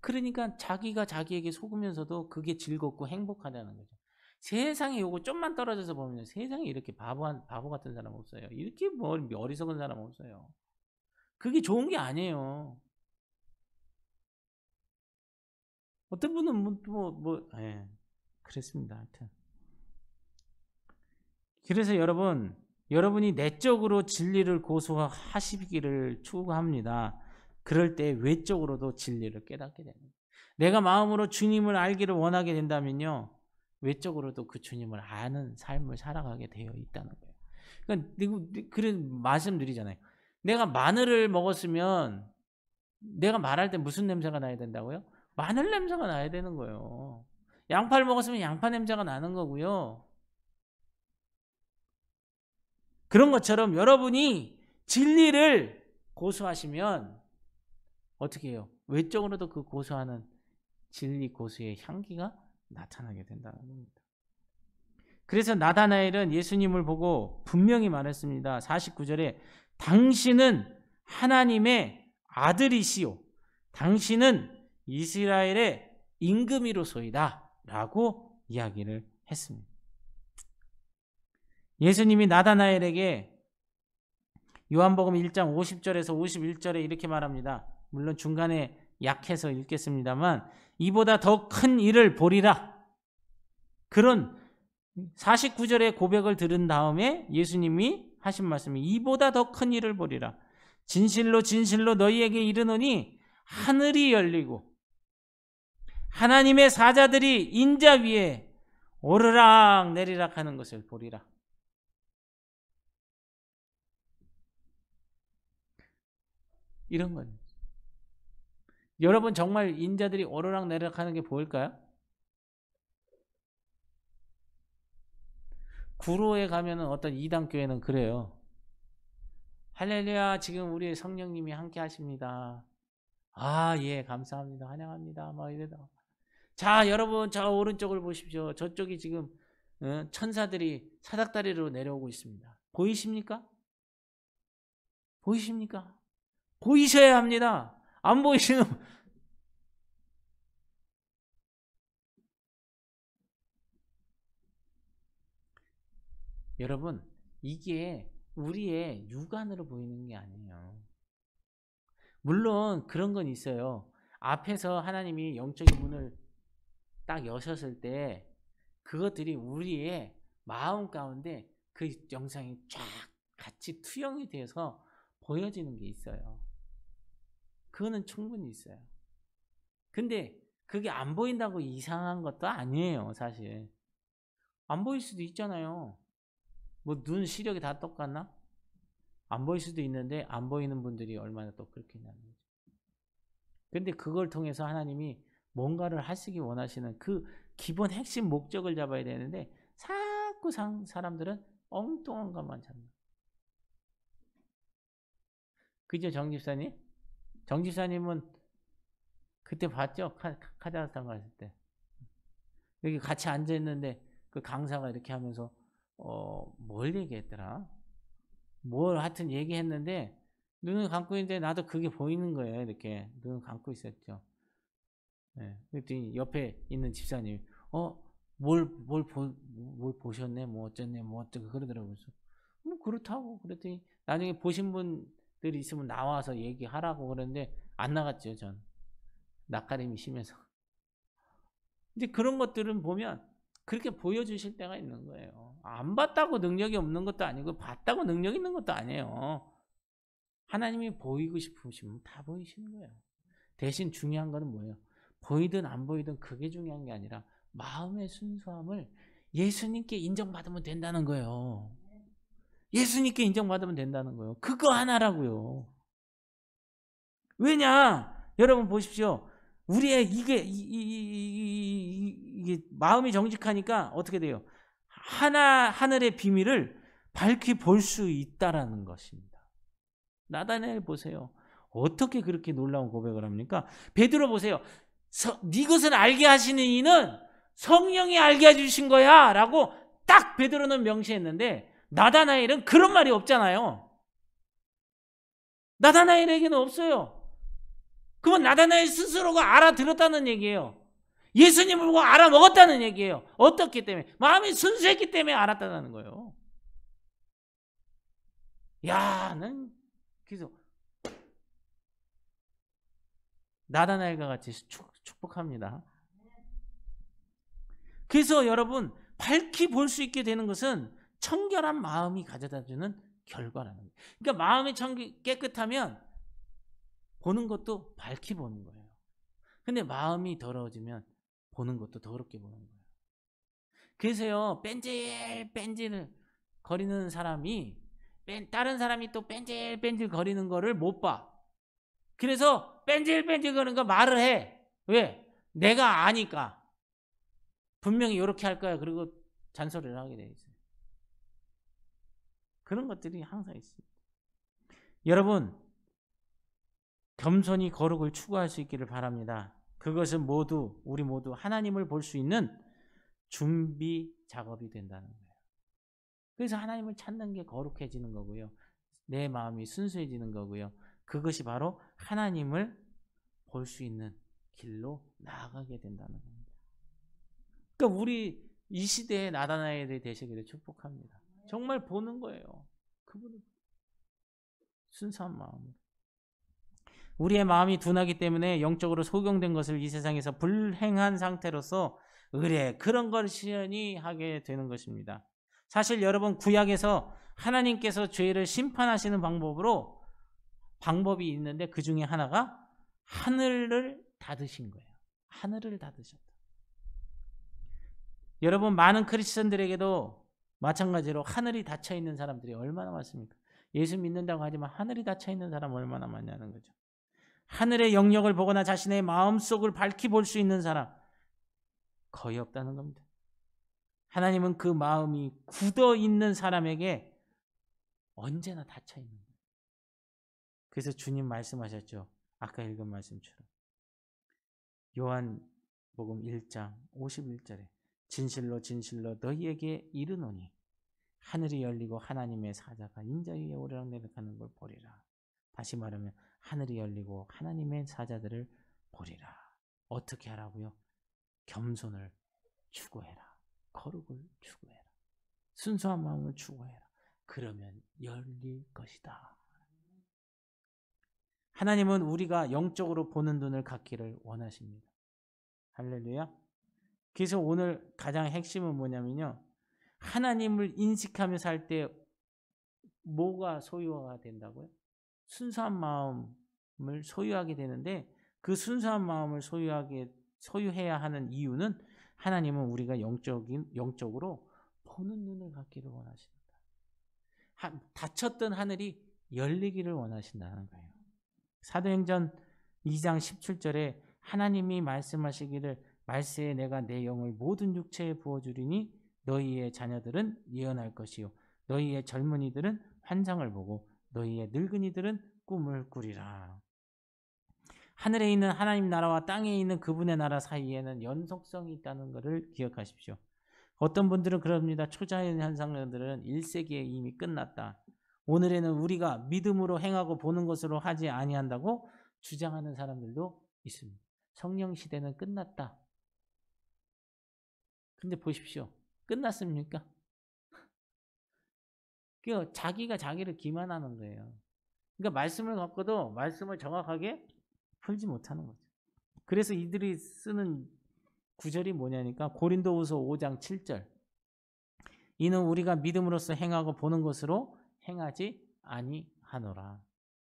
그러니까 자기가 자기에게 속으면서도 그게 즐겁고 행복하다는 거죠. 세상에 요거 좀만 떨어져서 보면 세상에 이렇게 바보 같은 사람 없어요. 이렇게 어리석은 사람 없어요. 그게 좋은 게 아니에요. 어떤 분은 그랬습니다. 하여튼. 그래서 여러분이 내적으로 진리를 고수하시기를 추구합니다. 그럴 때 외적으로도 진리를 깨닫게 됩니다. 내가 마음으로 주님을 알기를 원하게 된다면요. 외적으로도 그 주님을 아는 삶을 살아가게 되어 있다는 거예요. 그러니까 그런 말씀드리잖아요. 내가 마늘을 먹었으면 내가 말할 때 무슨 냄새가 나야 된다고요? 마늘 냄새가 나야 되는 거예요. 양파를 먹었으면 양파 냄새가 나는 거고요. 그런 것처럼 여러분이 진리를 고수하시면 어떻게 해요? 외적으로도 그 고수하는 진리 고수의 향기가 나타나게 된다는 겁니다. 그래서 나다나엘은 예수님을 보고 분명히 말했습니다. 49절에 당신은 하나님의 아들이시오. 당신은 이스라엘의 임금이로소이다. 라고 이야기를 했습니다. 예수님이 나다나엘에게 요한복음 1장 50절에서 51절에 이렇게 말합니다. 물론 중간에 약해서 읽겠습니다만 이보다 더 큰 일을 보리라. 그런 49절의 고백을 들은 다음에 예수님이 하신 말씀이 이보다 더 큰 일을 보리라. 진실로 진실로 너희에게 이르노니 하늘이 열리고 하나님의 사자들이 인자 위에 오르락 내리락 하는 것을 보리라. 이런 거예요. 여러분 정말 인자들이 오르락 내리락 하는 게 보일까요? 구로에 가면은 어떤 이단교회는 그래요. 할렐루야, 지금 우리 성령님이 함께 하십니다. 아, 예, 감사합니다. 환영합니다. 막 이래다. 자, 여러분, 저 오른쪽을 보십시오. 저쪽이 지금 천사들이 사닥다리로 내려오고 있습니다. 보이십니까? 보이십니까? 보이셔야 합니다. 안 보이시는 여러분, 이게 우리의 육안으로 보이는 게 아니에요. 물론 그런 건 있어요. 앞에서 하나님이 영적인 문을 딱 여셨을 때 그것들이 우리의 마음 가운데 그 영상이 쫙 같이 투영이 돼서 보여지는 게 있어요. 그거는 충분히 있어요. 근데 그게 안 보인다고 이상한 것도 아니에요, 사실. 안 보일 수도 있잖아요. 뭐 눈 시력이 다 똑같나? 안 보일 수도 있는데 안 보이는 분들이 얼마나 또 그렇게 있냐는 거죠. 근데 그걸 통해서 하나님이 뭔가를 하시기 원하시는 그 기본 핵심 목적을 잡아야 되는데 자꾸 사람들은 엉뚱한 것만 잡는. 그죠, 정 집사님? 정 집사님은 그때 봤죠? 카자흐스탄 갔을 때. 여기 같이 앉아있는데 그 강사가 이렇게 하면서 뭘 얘기했더라? 뭘 하여튼 얘기했는데 눈을 감고 있는데 나도 그게 보이는 거예요. 이렇게 눈을 감고 있었죠. 네. 그랬더니 옆에 있는 집사님이 뭘 보셨네? 뭐 어쩌네? 뭐 어쩌고 그러더라고요. 그래서 뭐 그렇다고 그랬더니 나중에 보신 분들이 있으면 나와서 얘기하라고 그러는데 안 나갔죠. 전 낯가림이 심해서. 이제 그런 것들은 보면 그렇게 보여주실 때가 있는 거예요. 안 봤다고 능력이 없는 것도 아니고 봤다고 능력 있는 것도 아니에요. 하나님이 보이고 싶으시면 다 보이시는 거예요. 대신 중요한 거는 뭐예요? 보이든 안 보이든 그게 중요한 게 아니라 마음의 순수함을 예수님께 인정받으면 된다는 거예요. 예수님께 인정받으면 된다는 거예요. 그거 하나라고요. 왜냐? 여러분 보십시오. 우리의 이게 마음이 정직하니까 어떻게 돼요? 하늘의 비밀을 밝히 볼 수 있다라는 것입니다. 나다나엘 보세요. 어떻게 그렇게 놀라운 고백을 합니까? 베드로 보세요. 네 것을 알게 하시는 이는 성령이 알게 해주신 거야 라고 딱 베드로는 명시했는데 나다나엘은 그런 말이 없잖아요. 나다나엘에게는 없어요. 그건 나다나엘 스스로가 알아들었다는 얘기예요. 예수님을 보고 알아먹었다는 얘기예요. 어떻기 때문에? 마음이 순수했기 때문에 알았다는 거예요. 야, 난 그래서 나다나엘과 같이 축복합니다. 그래서 여러분 밝히 볼 수 있게 되는 것은 청결한 마음이 가져다주는 결과라는 거예요. 그러니까 마음이 깨끗하면 보는 것도 밝히 보는 거예요. 근데 마음이 더러워지면 보는 것도 더럽게 보는 거예요. 그래서요, 뺀질 거리는 사람이 다른 사람이 또 뺀질 거리는 거를 못 봐. 그래서 뺀질 거리는 거 말을 해. 왜? 내가 아니까. 분명히 이렇게 할 거야. 그리고 잔소리를 하게 돼 있어요. 그런 것들이 항상 있습니다. 여러분, 겸손히 거룩을 추구할 수 있기를 바랍니다. 그것은 우리 모두 하나님을 볼 수 있는 준비 작업이 된다는 거예요. 그래서 하나님을 찾는 게 거룩해지는 거고요. 내 마음이 순수해지는 거고요. 그것이 바로 하나님을 볼 수 있는 길로 나아가게 된다는 겁니다. 그러니까 우리 이 시대의 나다나엘이 되시기를 축복합니다. 정말 보는 거예요. 그분을 순수한 마음으로. 우리의 마음이 둔하기 때문에 영적으로 소경된 것을 이 세상에서 불행한 상태로서 그런 걸 시연히 하게 되는 것입니다. 사실 여러분 구약에서 하나님께서 죄를 심판하시는 방법이 있는데 그 중에 하나가 하늘을 닫으신 거예요. 하늘을 닫으셨다. 여러분 많은 크리스천들에게도 마찬가지로 하늘이 닫혀 있는 사람들이 얼마나 많습니까? 예수 믿는다고 하지만 하늘이 닫혀 있는 사람 얼마나 많냐는 거죠. 하늘의 영역을 보거나 자신의 마음속을 밝히 볼 수 있는 사람 거의 없다는 겁니다. 하나님은 그 마음이 굳어 있는 사람에게 언제나 닫혀 있는 거예요. 그래서 주님 말씀하셨죠. 아까 읽은 말씀처럼. 요한복음 1장 51절에 진실로 진실로 너희에게 이르노니 하늘이 열리고 하나님의 사자가 인자위에 오르락내리락하는 걸 보리라. 다시 말하면 하늘이 열리고 하나님의 사자들을 보리라. 어떻게 하라고요? 겸손을 추구해라. 거룩을 추구해라. 순수한 마음을 추구해라. 그러면 열릴 것이다. 하나님은 우리가 영적으로 보는 눈을 갖기를 원하십니다. 할렐루야. 그래서 오늘 가장 핵심은 뭐냐면요. 하나님을 인식하며 살 때 뭐가 소유가 된다고요? 순수한 마음을 소유하게 되는데 그 순수한 마음을 소유해야 하는 이유는 하나님은 우리가 영적으로 보는 눈을 갖기를 원하십니다. 닫혔던 하늘이 열리기를 원하신다는 거예요. 사도행전 2장 17절에 하나님이 말씀하시기를 말세에 내가 내 영을 모든 육체에 부어주리니 너희의 자녀들은 예언할 것이요 너희의 젊은이들은 환상을 보고 너희의 늙은이들은 꿈을 꾸리라. 하늘에 있는 하나님 나라와 땅에 있는 그분의 나라 사이에는 연속성이 있다는 것을 기억하십시오. 어떤 분들은 그럽니다. 초자연 현상들은 1세기에 이미 끝났다. 오늘에는 우리가 믿음으로 행하고 보는 것으로 하지 아니한다고 주장하는 사람들도 있습니다. 성령 시대는 끝났다. 근데 보십시오. 끝났습니까? 자기가 자기를 기만하는 거예요. 그러니까 말씀을 갖고도 말씀을 정확하게 풀지 못하는 거죠. 그래서 이들이 쓰는 구절이 뭐냐니까 고린도후서 5장 7절. 이는 우리가 믿음으로써 행하고 보는 것으로 행하지 아니하노라.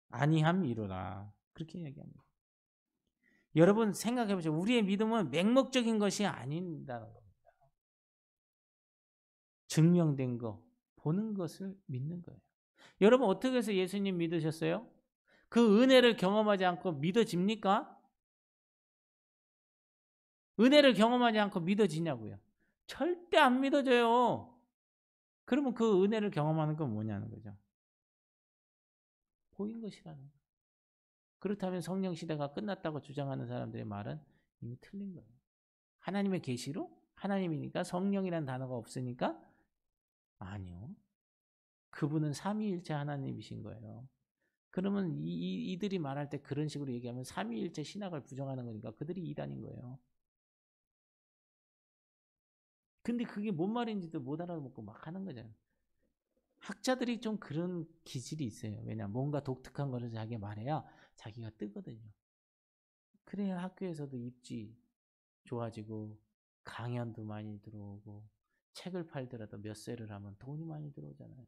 아니함이로라. 그렇게 얘기합니다. 여러분 생각해 보세요. 우리의 믿음은 맹목적인 것이 아닌다는 겁니다. 증명된 거, 보는 것을 믿는 거예요. 여러분 어떻게 해서 예수님 믿으셨어요? 그 은혜를 경험하지 않고 믿어집니까? 은혜를 경험하지 않고 믿어지냐고요? 절대 안 믿어져요. 그러면 그 은혜를 경험하는 건 뭐냐는 거죠. 보인 것이라는 거예요. 그렇다면 성령 시대가 끝났다고 주장하는 사람들의 말은 이미 틀린 거예요. 하나님의 계시로? 하나님이니까 성령이라는 단어가 없으니까? 아니요. 그분은 삼위일체 하나님이신 거예요. 그러면 이들이 말할 때 그런 식으로 얘기하면 삼위일체 신학을 부정하는 거니까 그들이 이단인 거예요. 근데 그게 뭔 말인지도 못 알아먹고 막 하는 거잖아요. 학자들이 좀 그런 기질이 있어요. 왜냐 뭔가 독특한 거를 자기가 말해야 자기가 뜨거든요. 그래야 학교에서도 입지 좋아지고 강연도 많이 들어오고 책을 팔더라도 몇 세를 하면 돈이 많이 들어오잖아요.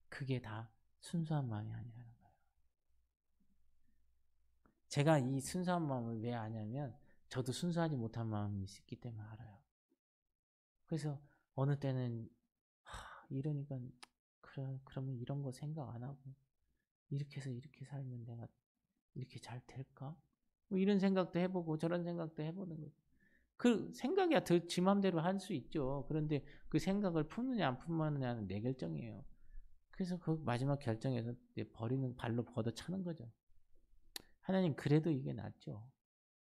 그게 다 순수한 마음이 아니라는 거예요. 제가 이 순수한 마음을 왜 아냐면 저도 순수하지 못한 마음이 있기 때문에 알아요. 그래서 어느 때는 이러니까 그러면 이런 거 생각 안 하고 이렇게 해서 이렇게 살면 내가 이렇게 잘 될까? 뭐 이런 생각도 해보고 저런 생각도 해보는 거예요. 그 생각이야 더 지 맘대로 할 수 있죠. 그런데 그 생각을 품느냐 안 품느냐는 내 결정이에요. 그래서 그 마지막 결정에서 버리는 발로 걷어차는 거죠. 하나님 그래도 이게 낫죠.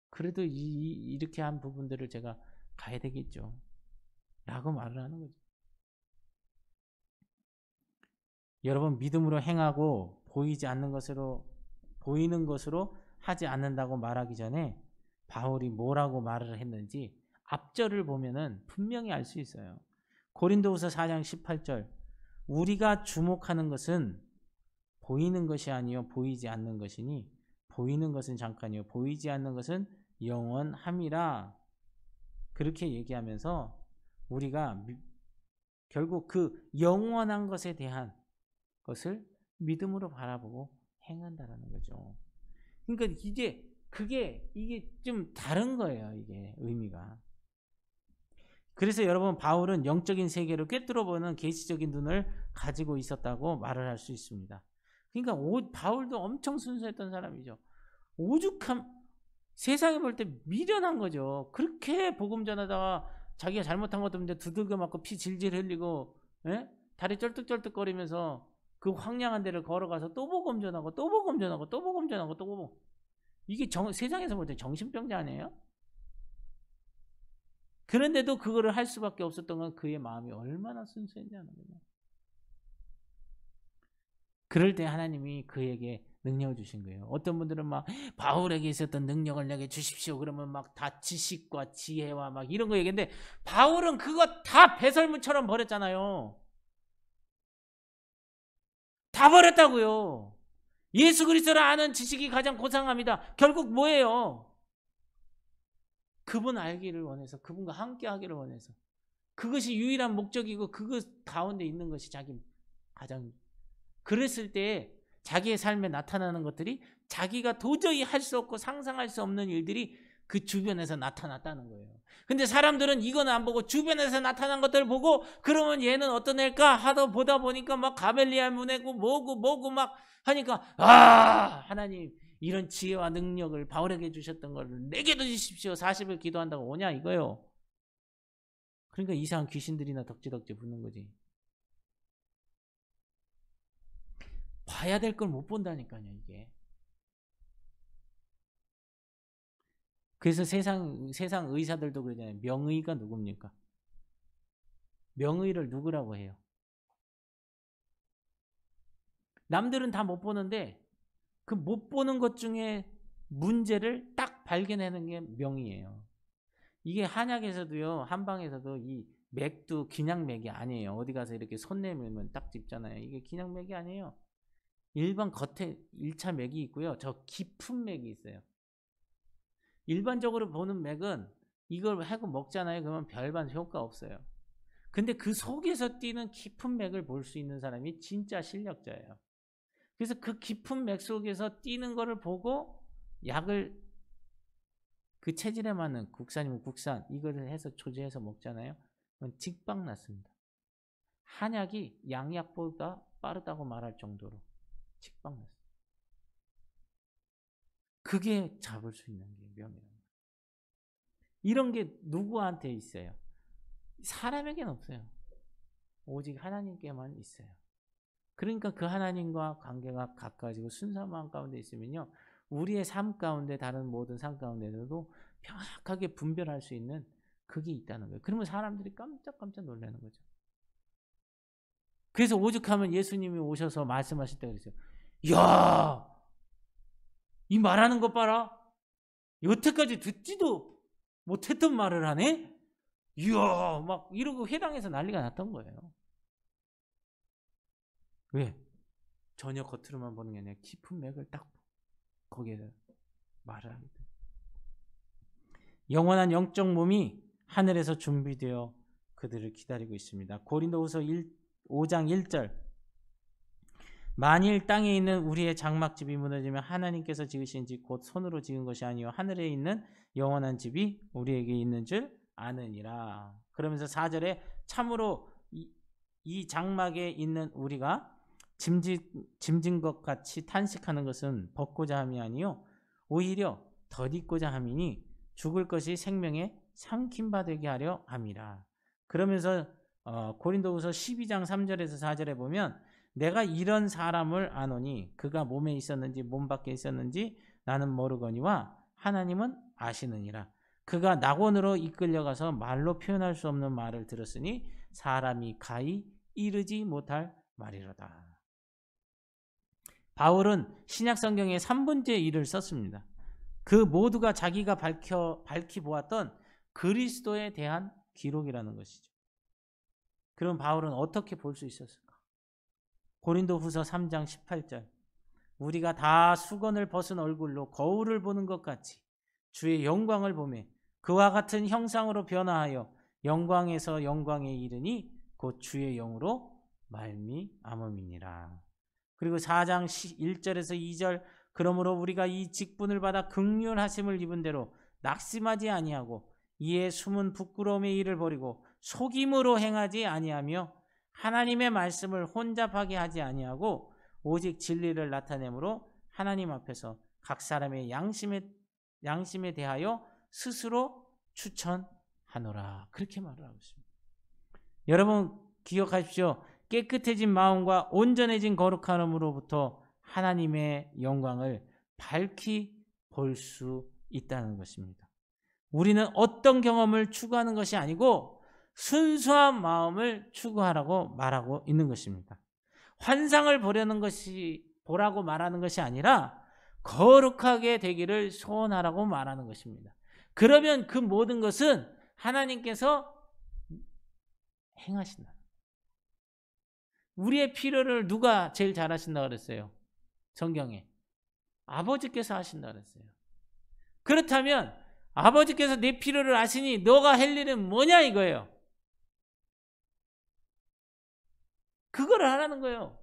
그래도 이렇게 한 부분들을 제가 가야 되겠죠. 라고 말을 하는 거죠. 여러분 믿음으로 행하고 보이는 것으로 하지 않는다고 말하기 전에 바울이 뭐라고 말을 했는지 앞절을 보면은 분명히 알 수 있어요. 고린도후서 4장 18절 우리가 주목하는 것은 보이는 것이 아니요 보이지 않는 것이니 보이는 것은 잠깐이요 보이지 않는 것은 영원함이라. 그렇게 얘기하면서 우리가 결국 그 영원한 것에 대한 것을 믿음으로 바라보고 행한다라는 거죠. 그러니까 이게 좀 다른 거예요. 이게 의미가. 그래서 여러분 바울은 영적인 세계를 꿰뚫어보는 계시적인 눈을 가지고 있었다고 말을 할 수 있습니다. 그러니까 바울도 엄청 순수했던 사람이죠. 오죽함 세상에 볼 때 미련한 거죠. 그렇게 복음 전하다가 자기가 잘못한 것도 없는데 두들겨 맞고 피 질질 흘리고 다리 쩔뚝쩔뚝거리면서 그 황량한 데를 걸어가서 또 복음 전하고 또 복음 전하고 또 복음 전하고 또 복음. 이게 세상에서 볼 때 정신병자 아니에요? 그런데도 그거를 할 수밖에 없었던 건 그의 마음이 얼마나 순수했냐는 거예요. 그럴 때 하나님이 그에게 능력을 주신 거예요. 어떤 분들은 막 바울에게 있었던 능력을 내게 주십시오. 그러면 막 다 지식과 지혜와 막 이런 거 얘기했는데 바울은 그거 다 배설물처럼 버렸잖아요. 다 버렸다고요. 예수 그리스도를 아는 지식이 가장 고상합니다. 결국 뭐예요? 그분 알기를 원해서 그분과 함께 하기를 원해서 그것이 유일한 목적이고 그것 가운데 있는 것이 자기 가장 그랬을 때 자기의 삶에 나타나는 것들이 자기가 도저히 할 수 없고 상상할 수 없는 일들이 그 주변에서 나타났다는 거예요. 근데 사람들은 이거는 안 보고 주변에서 나타난 것들을 보고 그러면 얘는 어떤 애일까 하다 보다 보니까 막 가벨리알 문해고 뭐고 막 하니까 하나님 이런 지혜와 능력을 바울에게 주셨던 걸 내게도 주십시오. 40일 기도한다고 오냐 이거요. 그러니까 이상한 귀신들이나 덕지덕지 붙는 거지. 봐야 될 걸 못 본다니까요 이게. 그래서 세상 의사들도 그러잖아요. 명의가 누굽니까? 명의를 누구라고 해요? 남들은 다 못 보는데 그 못 보는 것 중에 문제를 딱 발견하는 게 명의예요. 이게 한약에서도요, 한방에서도 이 맥도 그냥 맥이 아니에요. 어디 가서 이렇게 손 내밀면 딱 짚잖아요. 이게 그냥 맥이 아니에요. 일반 겉에 1차 맥이 있고요. 저 깊은 맥이 있어요. 일반적으로 보는 맥은 이걸 하고 먹잖아요. 그러면 별반 효과 없어요. 근데 그 속에서 뛰는 깊은 맥을 볼 수 있는 사람이 진짜 실력자예요. 그래서 그 깊은 맥 속에서 뛰는 거를 보고 약을 그 체질에 맞는 국산이면 국산 이거를 해서 조제해서 먹잖아요. 그건 직방 났습니다. 한약이 양약보다 빠르다고 말할 정도로 직방 났습니다. 그게 잡을 수 있는 게 명이에요. 이런 게 누구한테 있어요? 사람에게는 없어요. 오직 하나님께만 있어요. 그러니까 그 하나님과 관계가 가까워지고 순수한 마음 가운데 있으면요. 우리의 삶 가운데 다른 모든 삶 가운데서도 명확하게 분별할 수 있는 그게 있다는 거예요. 그러면 사람들이 깜짝깜짝 놀라는 거죠. 그래서 오죽하면 예수님이 오셔서 말씀하실 때 그랬어요. 야, 이 말하는 것 봐라. 여태까지 듣지도 못했던 말을 하네? 이야, 막 이러고 회당에서 난리가 났던 거예요. 왜? 전혀 겉으로만 보는 게 아니라 깊은 맥을 딱 거기에 말을 하게 돼요. 영원한 영적 몸이 하늘에서 준비되어 그들을 기다리고 있습니다. 고린도후서 5장 1절 만일 땅에 있는 우리의 장막집이 무너지면 하나님께서 지으신 집 곧 손으로 지은 것이 아니요 하늘에 있는 영원한 집이 우리에게 있는 줄 아느니라. 그러면서 4절에 참으로 이 장막에 있는 우리가 짐진 것 같이 탄식하는 것은 벗고자 함이 아니요 오히려 덧입고자 함이니 죽을 것이 생명에 삼킴바 되게 하려 함이라. 그러면서 고린도후서 12장 3절에서 4절에 보면 내가 이런 사람을 아노니 그가 몸에 있었는지 몸 밖에 있었는지 나는 모르거니와 하나님은 아시느니라. 그가 낙원으로 이끌려가서 말로 표현할 수 없는 말을 들었으니 사람이 가히 이르지 못할 말이로다. 바울은 신약성경에 3분의 1을 썼습니다. 그 모두가 자기가 밝히 보았던 그리스도에 대한 기록이라는 것이죠. 그럼 바울은 어떻게 볼 수 있었을까? 고린도후서 3장 18절 우리가 다 수건을 벗은 얼굴로 거울을 보는 것 같이 주의 영광을 보매 그와 같은 형상으로 변화하여 영광에서 영광에 이르니 곧 주의 영으로 말미암음이니라. 그리고 4장 1절에서 2절 그러므로 우리가 이 직분을 받아 긍휼하심을 입은 대로 낙심하지 아니하고 이에 숨은 부끄러움의 일을 버리고 속임으로 행하지 아니하며 하나님의 말씀을 혼잡하게 하지 아니하고 오직 진리를 나타내므로 하나님 앞에서 각 사람의 양심에 대하여 스스로 추천하노라. 그렇게 말을 하고 있습니다. 여러분 기억하십시오. 깨끗해진 마음과 온전해진 거룩함으로부터 하나님의 영광을 밝히 볼 수 있다는 것입니다. 우리는 어떤 경험을 추구하는 것이 아니고 순수한 마음을 추구하라고 말하고 있는 것입니다. 환상을 보라고 말하는 것이 아니라 거룩하게 되기를 소원하라고 말하는 것입니다. 그러면 그 모든 것은 하나님께서 행하신다. 우리의 필요를 누가 제일 잘 하신다고 그랬어요? 성경에. 아버지께서 하신다고 그랬어요. 그렇다면 아버지께서 내 필요를 아시니 너가 할 일은 뭐냐 이거예요. 그거를 하라는 거예요.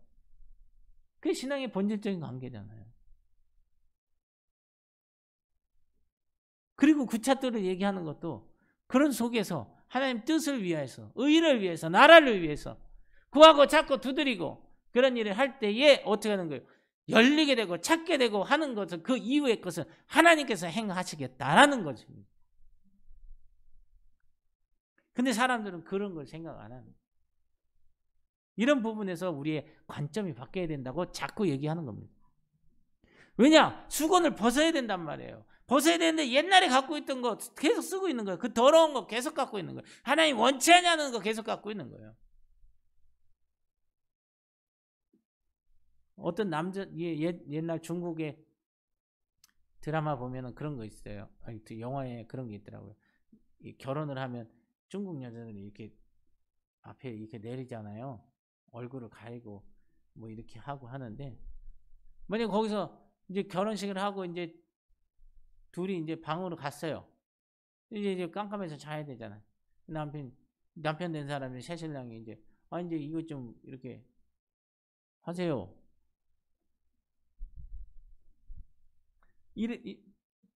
그게 신앙의 본질적인 관계잖아요. 그리고 구차도를 얘기하는 것도 그런 속에서 하나님 뜻을 위해서, 의를 위해서, 나라를 위해서 구하고 찾고 두드리고 그런 일을 할 때에 어떻게 하는 거예요? 열리게 되고 찾게 되고 하는 것은 그 이후의 것은 하나님께서 행하시겠다라는 거죠. 근데 사람들은 그런 걸 생각 안 하는 거예요. 이런 부분에서 우리의 관점이 바뀌어야 된다고 자꾸 얘기하는 겁니다. 왜냐? 수건을 벗어야 된단 말이에요. 벗어야 되는데 옛날에 갖고 있던 거 계속 쓰고 있는 거예요. 그 더러운 거 계속 갖고 있는 거예요. 하나님 원치 않냐는 거 계속 갖고 있는 거예요. 어떤 남자 옛날 중국의 드라마 보면은 그런 거 있어요. 영화에 그런 게 있더라고요. 결혼을 하면 중국 여자들이 이렇게 앞에 이렇게 내리잖아요. 얼굴을 가리고 뭐 이렇게 하고 하는데 만약 거기서 이제 결혼식을 하고 이제 둘이 이제 방으로 갔어요. 이제 깜깜해서 자야 되잖아. 남편 된 사람이 새신랑이 이제 이제 이거 좀 이렇게 하세요.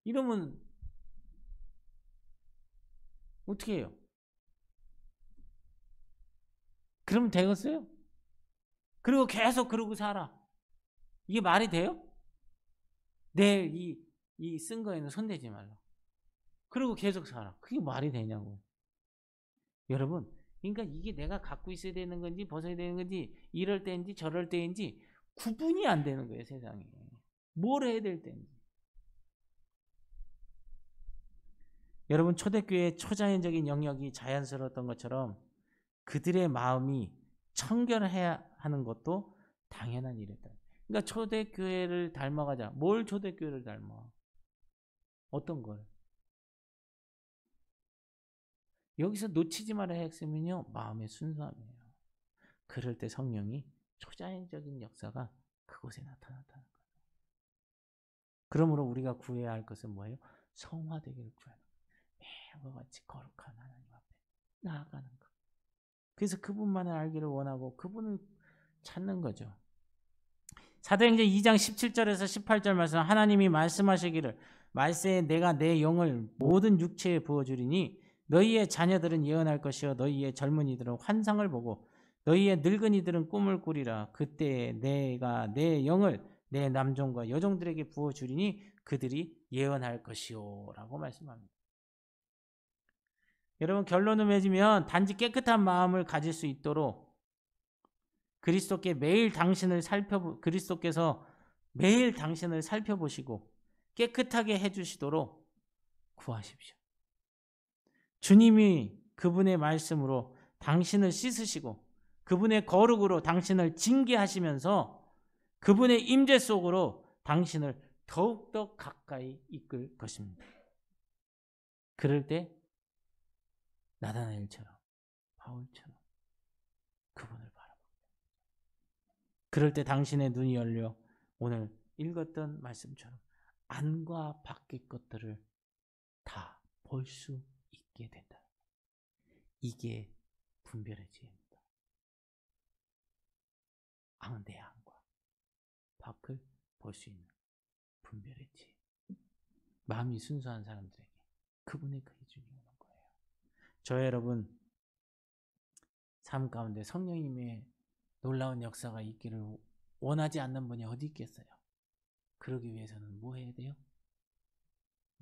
이러면 어떻게 해요? 그러면 되겠어요? 그리고 계속 그러고 살아. 이게 말이 돼요? 내 이 쓴 거에는 손대지 말라. 그리고 계속 살아. 그게 말이 되냐고. 여러분, 그러니까 이게 내가 갖고 있어야 되는 건지 벗어야 되는 건지 이럴 때인지 저럴 때인지 구분이 안 되는 거예요, 세상에. 뭘 해야 될 때인지. 여러분, 초대교회의 초자연적인 영역이 자연스러웠던 것처럼 그들의 마음이 청결해야 하는 것도 당연한 일이다. 그러니까 초대교회를 닮아가자. 뭘 초대교회를 닮아? 어떤 걸? 여기서 놓치지 말아야 할 핵심은요, 마음의 순수함이에요. 그럴 때 성령이 초자연적인 역사가 그곳에 나타났다는 거예요. 그러므로 우리가 구해야 할 것은 뭐예요? 성화되기를 구하는 거예요. 매일과 같이 거룩한 하나님 앞에 나아가는 것. 그래서 그분만을 알기를 원하고 그분을 찾는 거죠. 사도행전 2장 17절에서 18절 말씀, 하나님이 말씀하시기를 말세에 내가 내 영을 모든 육체에 부어주리니 너희의 자녀들은 예언할 것이요 너희의 젊은이들은 환상을 보고 너희의 늙은이들은 꿈을 꾸리라. 그때 내가 내 영을 내 남종과 여종들에게 부어주리니 그들이 예언할 것이요 라고 말씀합니다. 여러분, 결론을 맺으면 단지 깨끗한 마음을 가질 수 있도록 그리스도께서 매일 당신을 살펴보시고 깨끗하게 해주시도록 구하십시오. 주님이 그분의 말씀으로 당신을 씻으시고 그분의 거룩으로 당신을 징계하시면서 그분의 임재 속으로 당신을 더욱더 가까이 이끌 것입니다. 그럴 때 나다나엘처럼 바울처럼 그분을 바라봅니다. 그럴 때 당신의 눈이 열려 오늘 읽었던 말씀처럼 안과 밖의 것들을 다 볼 수 있게 된다. 이게 분별의 지혜입니다. 내 안과 밖을 볼 수 있는 분별의 지혜. 마음이 순수한 사람들에게 그분의 그 기준이 오는 거예요. 저 여러분 삶 가운데 성령님의 놀라운 역사가 있기를 원하지 않는 분이 어디 있겠어요? 그러기 위해서는 뭐 해야 돼요?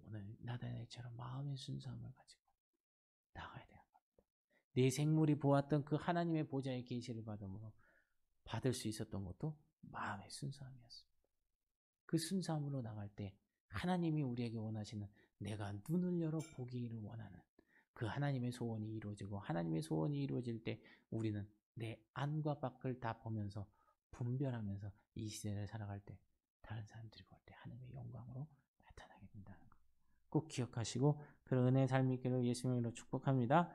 오늘 나다나엘처럼 마음의 순수함을 가지고 나가야 되는 겁니다. 내 생물이 보았던 그 하나님의 보좌의 계시를 받을 수 있었던 것도 마음의 순수함이었습니다. 그 순수함으로 나갈 때 하나님이 우리에게 원하시는 내가 눈을 열어 보기를 원하는 그 하나님의 소원이 이루어지고 하나님의 소원이 이루어질 때 우리는 내 안과 밖을 다 보면서 분별하면서 이 시대를 살아갈 때 다른 사람들이 볼 때 하나님의 영광으로 나타나게 된다는 것 꼭 기억하시고 그런 은혜의 삶이 있기를 예수님으로 축복합니다.